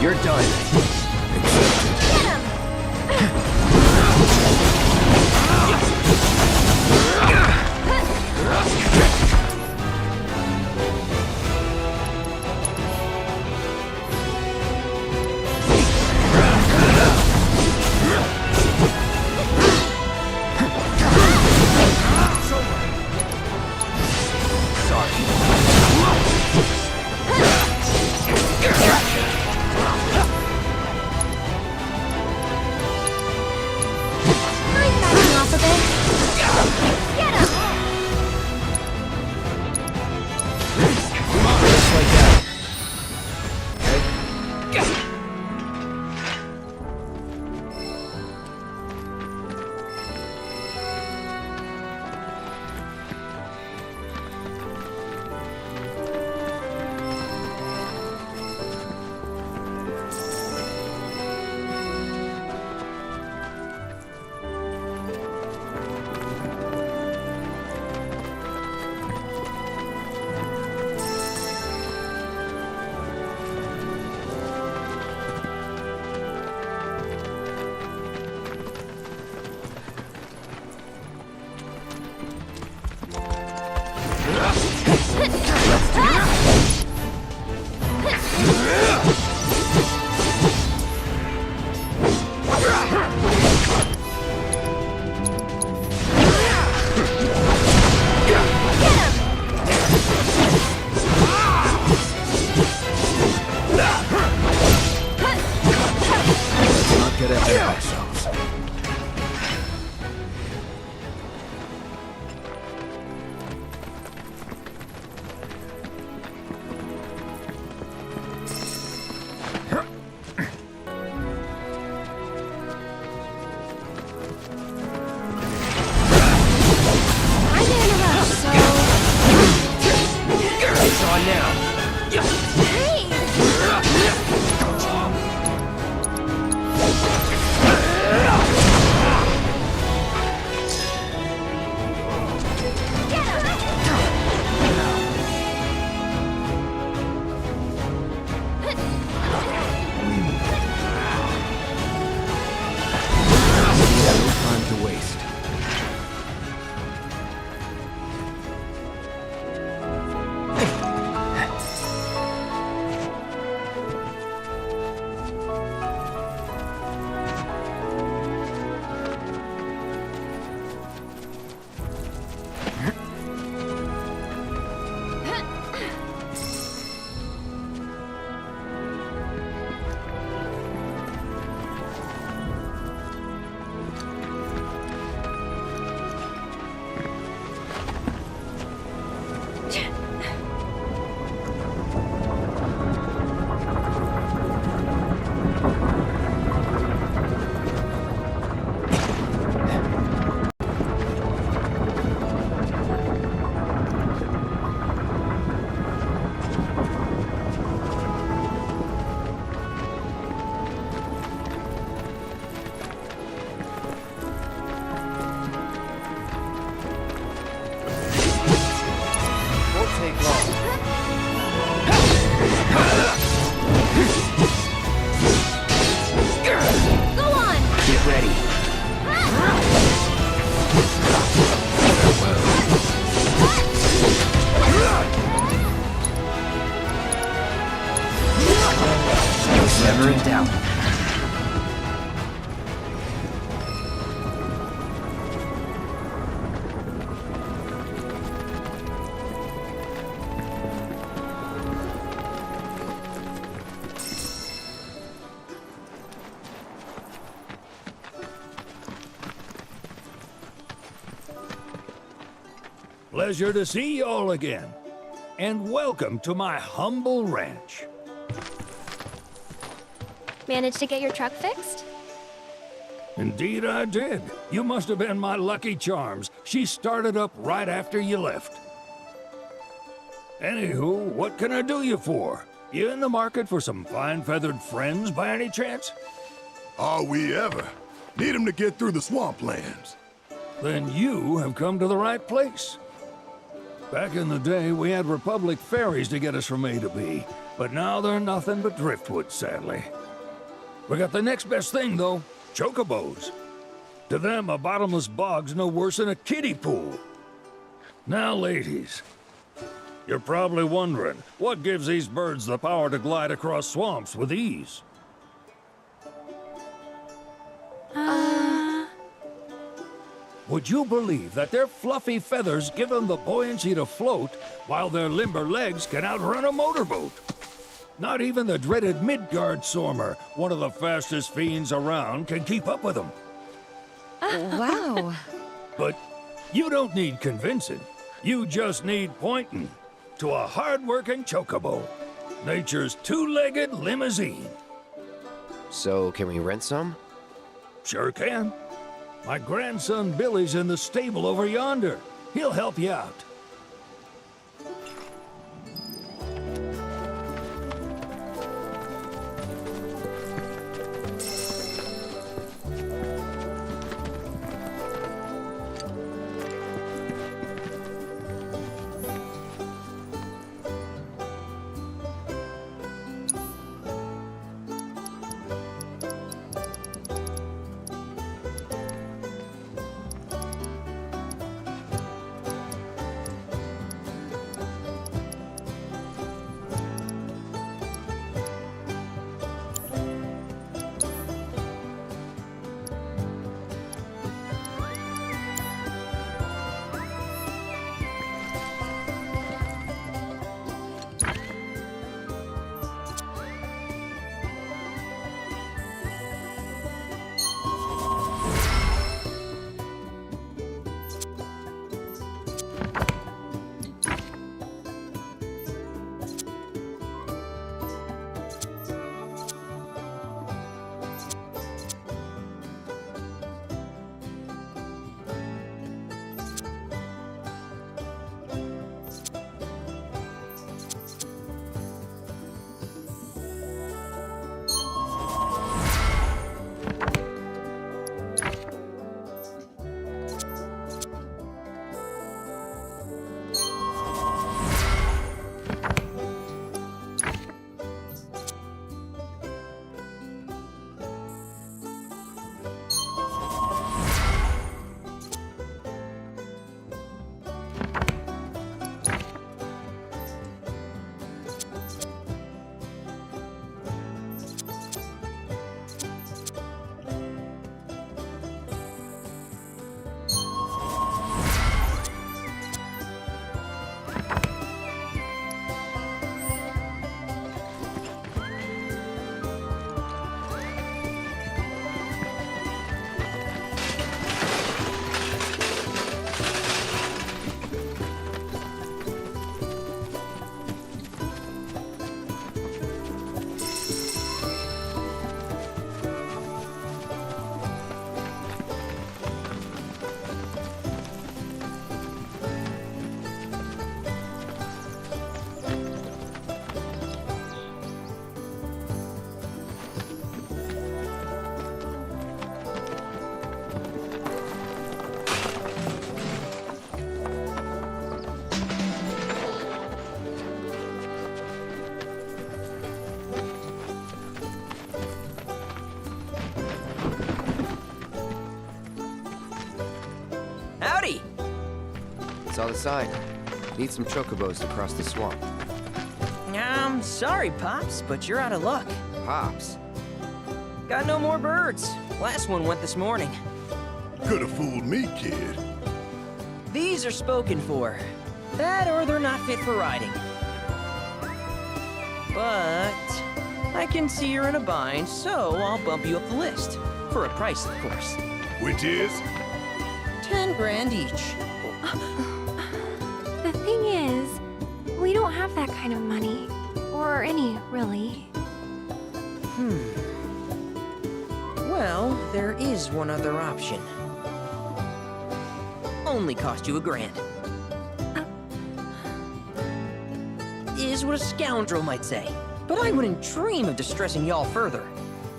You're done. Get ahead of ourselves. take long. Go on! Get ready. Never in doubt. Pleasure to see you all again. And welcome to my humble ranch. Managed to get your truck fixed? Indeed I did. You must have been my lucky charms. She started up right after you left. Anywho, what can I do you for? You in the market for some fine-feathered friends by any chance? Are we ever? Need 'em to get through the swamplands. Then you have come to the right place. Back in the day, we had Republic ferries to get us from A to B, but now they're nothing but driftwood, sadly. We got the next best thing, though, chocobos. To them, a bottomless bog's no worse than a kiddie pool. Now, ladies, you're probably wondering, what gives these birds the power to glide across swamps with ease? Would you believe that their fluffy feathers give them the buoyancy to float, while their limber legs can outrun a motorboat? Not even the dreaded Midgard Sormer, one of the fastest fiends around, can keep up with them. Wow. But you don't need convincing. You just need pointing to a hard-working chocobo. Nature's two-legged limousine. So, can we rent some? Sure can. My grandson Billy's in the stable over yonder. He'll help you out. Saw the sign. Need some chocobos to cross the swamp. Sorry, Pops, but you're out of luck. Pops? Got no more birds. Last one went this morning. Could have fooled me, kid. These are spoken for. That or they're not fit for riding. But I can see you're in a bind, so I'll bump you up the list. For a price, of course. Which is? 10 grand each. The thing is, we don't have that kind of money. Or any, really. Well, there is one other option. Only cost you $1,000. Is what a scoundrel might say. But I wouldn't dream of distressing y'all further.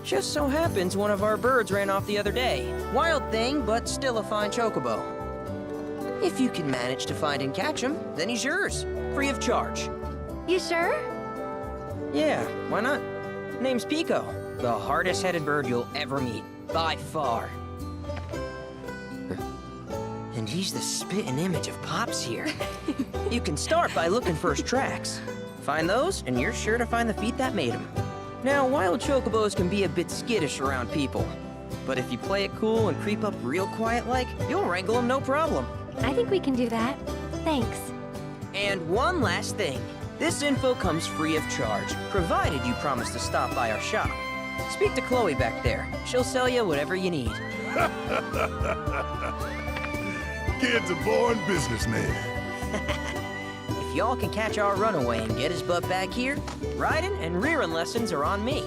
Just so happens one of our birds ran off the other day. Wild thing, but still a fine chocobo. If you can manage to find and catch him, then he's yours. Free of charge. You sure? Yeah, why not? Name's Pico. The hardest-headed bird you'll ever meet. By far. And he's the spitting image of Pops here. You can start by looking for his tracks. Find those, and you're sure to find the feet that made him. Now, wild chocobos can be a bit skittish around people. But if you play it cool and creep up real quiet-like, you'll wrangle them no problem. I think we can do that. Thanks. And one last thing. This info comes free of charge, provided you promise to stop by our shop. Speak to Chloe back there. She'll sell you whatever you need. Kid's a born businessman. If y'all can catch our runaway and get his butt back here, riding and rearing lessons are on me.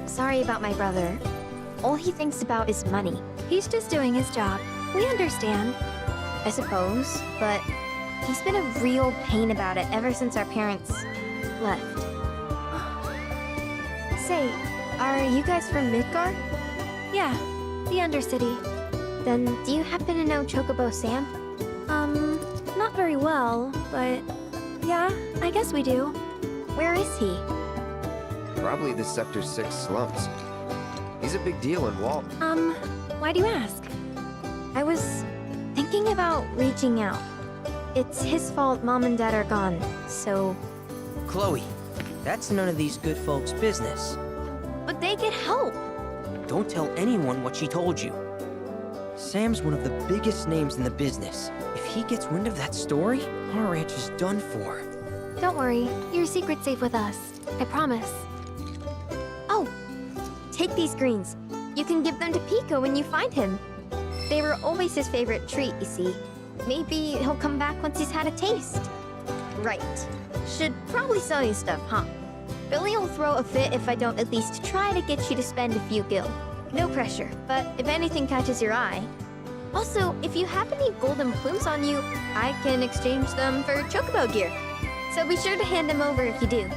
Sorry about my brother. All he thinks about is money. He's just doing his job. We understand. I suppose, but he's been a real pain about it ever since our parents left. Say, are you guys from Midgard? Yeah, the Undercity. Then do you happen to know Chocobo Sam? Not very well, but yeah, I guess we do. Where is he? Probably the Sector 6 slums. He's a big deal in Walt. Why do you ask? I was thinking about reaching out. It's his fault Mom and Dad are gone, so... Chloe, that's none of these good folks' business. But they get help! Don't tell anyone what she told you. Sam's one of the biggest names in the business. If he gets wind of that story, our ranch is done for. Don't worry, your secret's safe with us. I promise. Oh! Take these greens. You can give them to Pico when you find him. They were always his favorite treat, you see. Maybe he'll come back once he's had a taste. Right. Should probably sell you stuff, huh? Billy will throw a fit if I don't at least try to get you to spend a few gil. No pressure, but if anything catches your eye. Also, if you have any golden plumes on you, I can exchange them for chocobo gear. So be sure to hand them over if you do.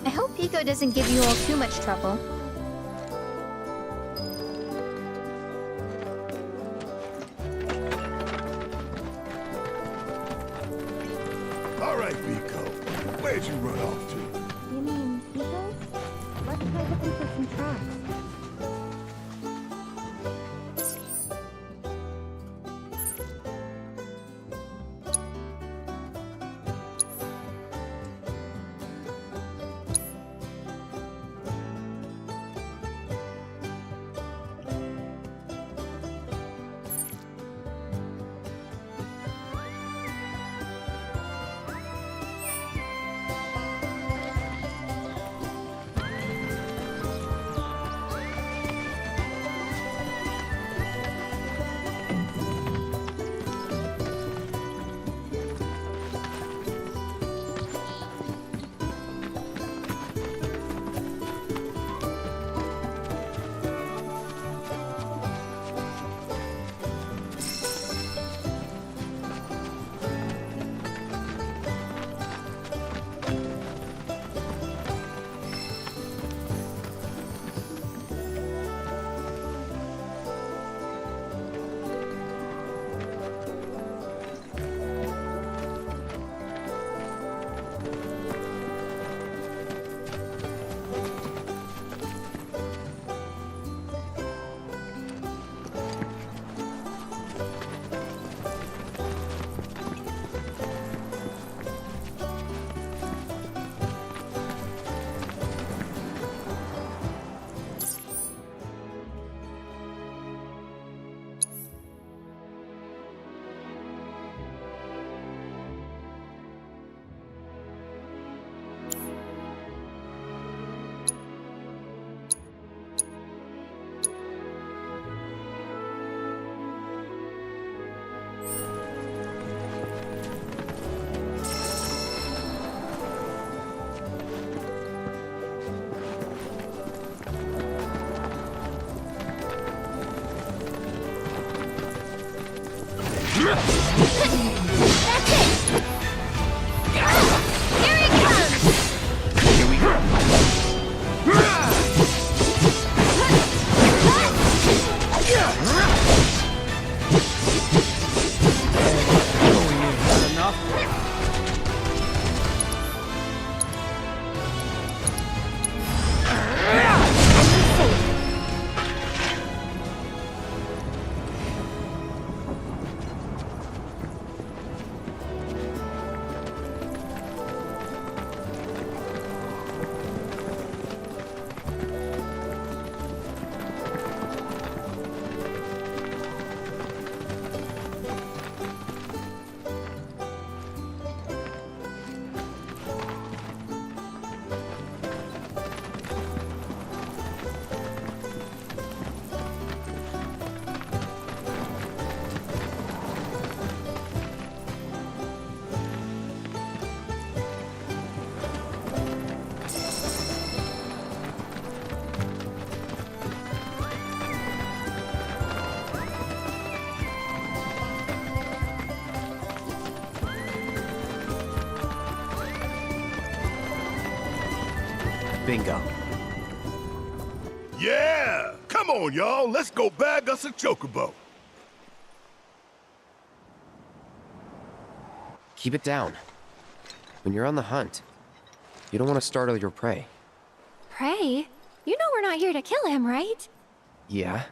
I hope Pico doesn't give you all too much trouble. All right, Pico. Where'd you run off to? Bingo. Yeah! Come on, y'all. Let's go bag us a chocobo. Keep it down. When you're on the hunt, you don't want to startle your prey. Prey? You know we're not here to kill him, right? Yeah?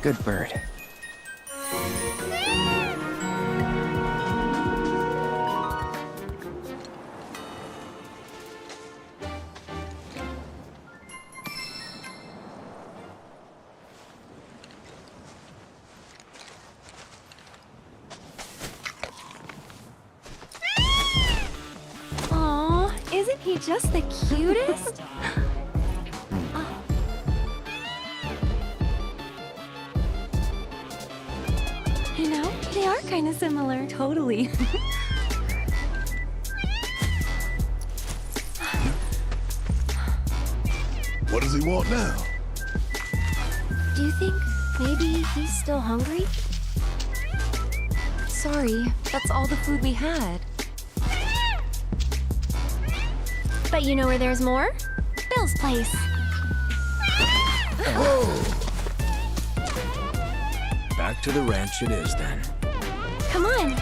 Good bird. Aw, isn't he just the cutest? You know, they are kind of similar. Totally. What does he want now? Do you think maybe he's still hungry? Sorry, that's all the food we had. But you know where there's more? Bill's place. Back to the ranch it is, then. Come on.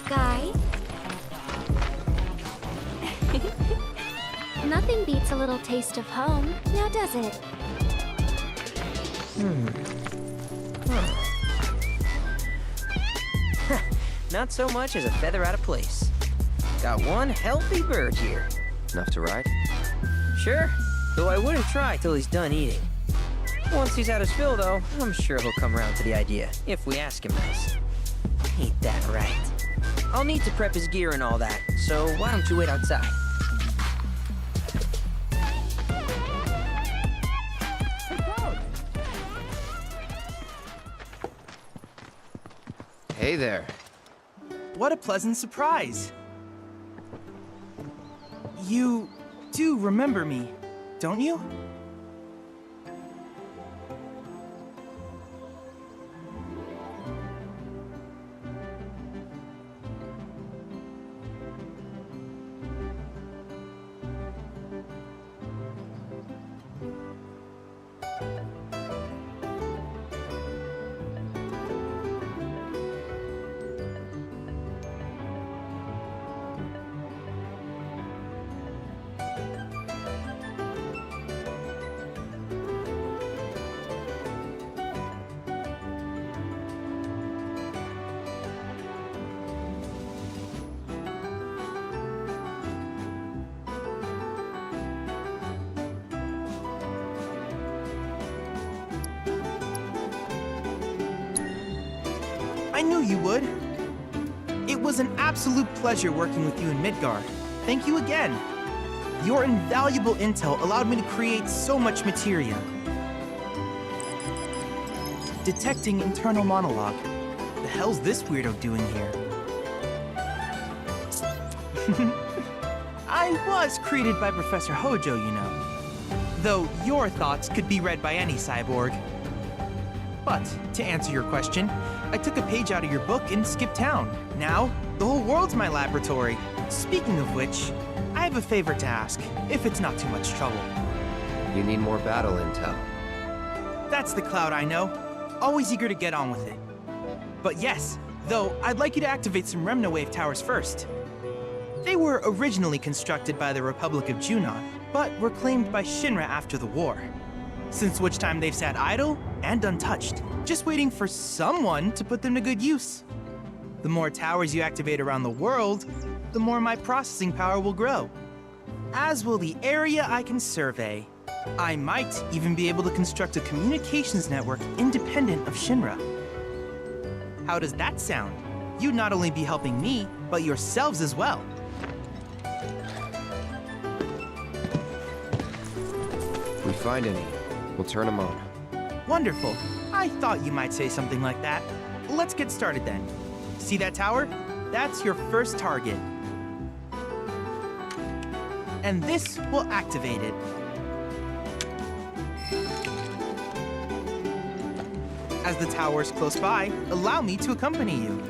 Guy? Nothing beats a little taste of home, now does it? Not so much as a feather out of place. Got one healthy bird here. Enough to ride? Sure, though I wouldn't try till he's done eating. Once he's had his fill, though, I'm sure he'll come around to the idea, if we ask him nice. Ain't that right? I'll need to prep his gear and all that, so why don't you wait outside? Hey there. What a pleasant surprise. You do remember me, don't you? I knew you would. It was an absolute pleasure working with you in Midgard. Thank you again. Your invaluable intel allowed me to create so much materia. Detecting internal monologue. The hell's this weirdo doing here? I was created by Professor Hojo, you know. Though your thoughts could be read by any cyborg. But, to answer your question, I took a page out of your book and skipped town. Now, the whole world's my laboratory. Speaking of which, I have a favor to ask, if it's not too much trouble. You need more battle intel. That's the Cloud I know. Always eager to get on with it. But yes, though, I'd like you to activate some Remnawave towers first. They were originally constructed by the Republic of Junon, but were claimed by Shinra after the war. Since which time they've sat idle and untouched, just waiting for someone to put them to good use. The more towers you activate around the world, the more my processing power will grow. As will the area I can survey. I might even be able to construct a communications network independent of Shinra. How does that sound? You'd not only be helping me, but yourselves as well. If we find any, we'll turn them on. Wonderful. I thought you might say something like that. Let's get started then. See that tower? That's your first target. And this will activate it. As the tower is close by, allow me to accompany you.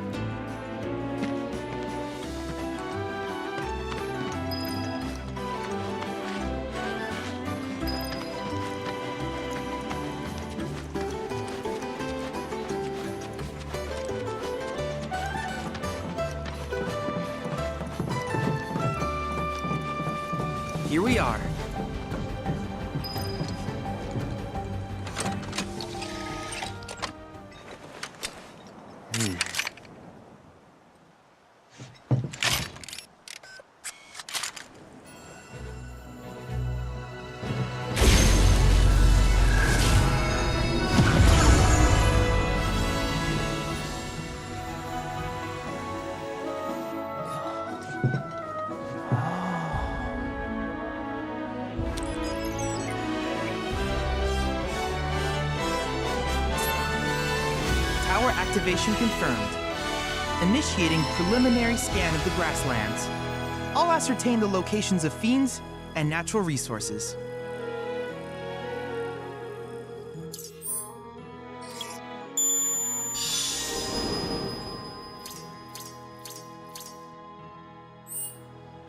Here we are. Tower activation confirmed. Initiating preliminary scan of the grasslands. I'll ascertain the locations of fiends and natural resources.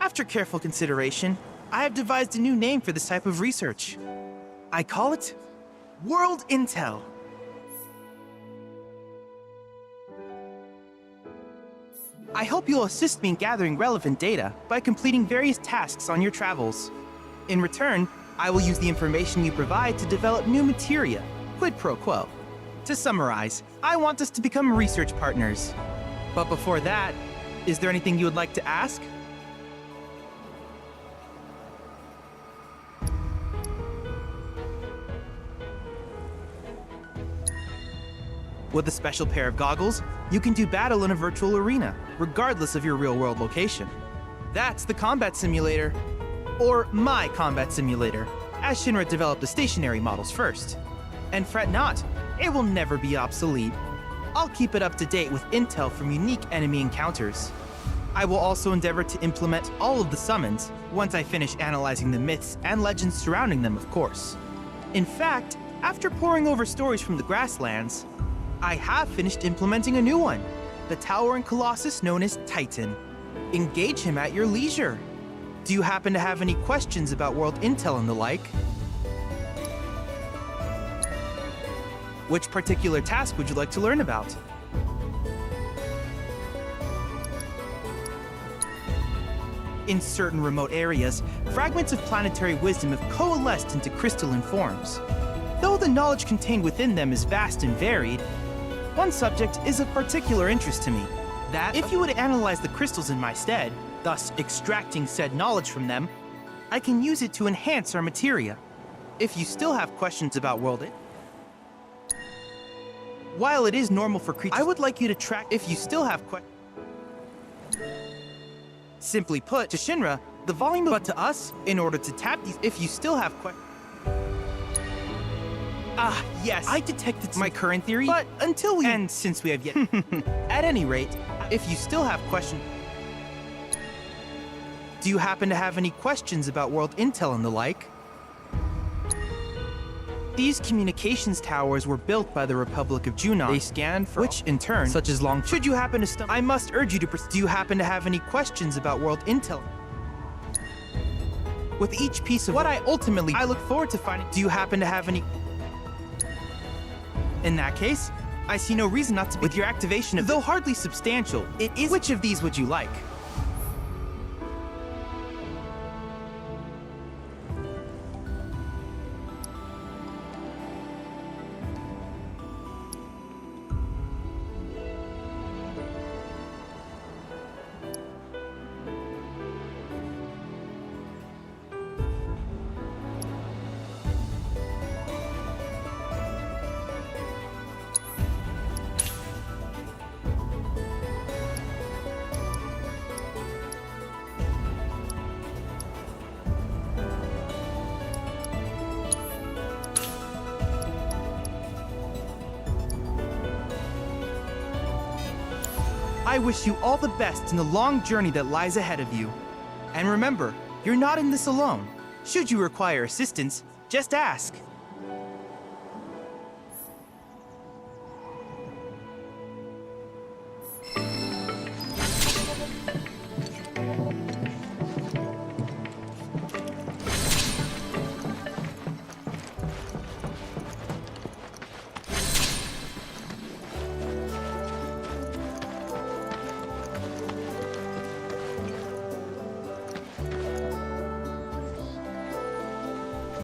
After careful consideration, I have devised a new name for this type of research. I call it World Intel. I hope you'll assist me in gathering relevant data by completing various tasks on your travels. In return, I will use the information you provide to develop new materia, quid pro quo. To summarize, I want us to become research partners. But before that, is there anything you would like to ask? With a special pair of goggles, you can do battle in a virtual arena, regardless of your real-world location. That's the combat simulator. Or my combat simulator, as Shinra developed the stationary models first. And fret not, it will never be obsolete. I'll keep it up to date with intel from unique enemy encounters. I will also endeavor to implement all of the summons, once I finish analyzing the myths and legends surrounding them, of course. In fact, after poring over stories from the grasslands, I have finished implementing a new one, the towering colossus known as Titan. Engage him at your leisure. Do you happen to have any questions about world intel and the like? Which particular task would you like to learn about? In certain remote areas, fragments of planetary wisdom have coalesced into crystalline forms. Though the knowledge contained within them is vast and varied, one subject is of particular interest to me. That if you would analyze the crystals in my stead, thus extracting said knowledge from them, I can use it to enhance our materia. If you still have questions about world it, while it is normal for creatures, I would like you to track if you still have questions. Simply put, to Shinra, the volume of but to us, in order to tap these, if you still have questions. Ah, yes, I detected my current theory, but until we... And since we have yet... At any rate, if you still have questions... Do you happen to have any questions about world intel and the like? These communications towers were built by the Republic of Junon. They scan for which, in turn, such as long... Should you happen to stumble... I must urge you to... Do you happen to have any questions about world intel? With each piece of what I ultimately... I look forward to finding... Do you happen to have any... In that case, I see no reason not to... With your activation of... Though hardly substantial, it is... Which of these would you like? I wish you all the best in the long journey that lies ahead of you. And remember, you're not in this alone. Should you require assistance, just ask.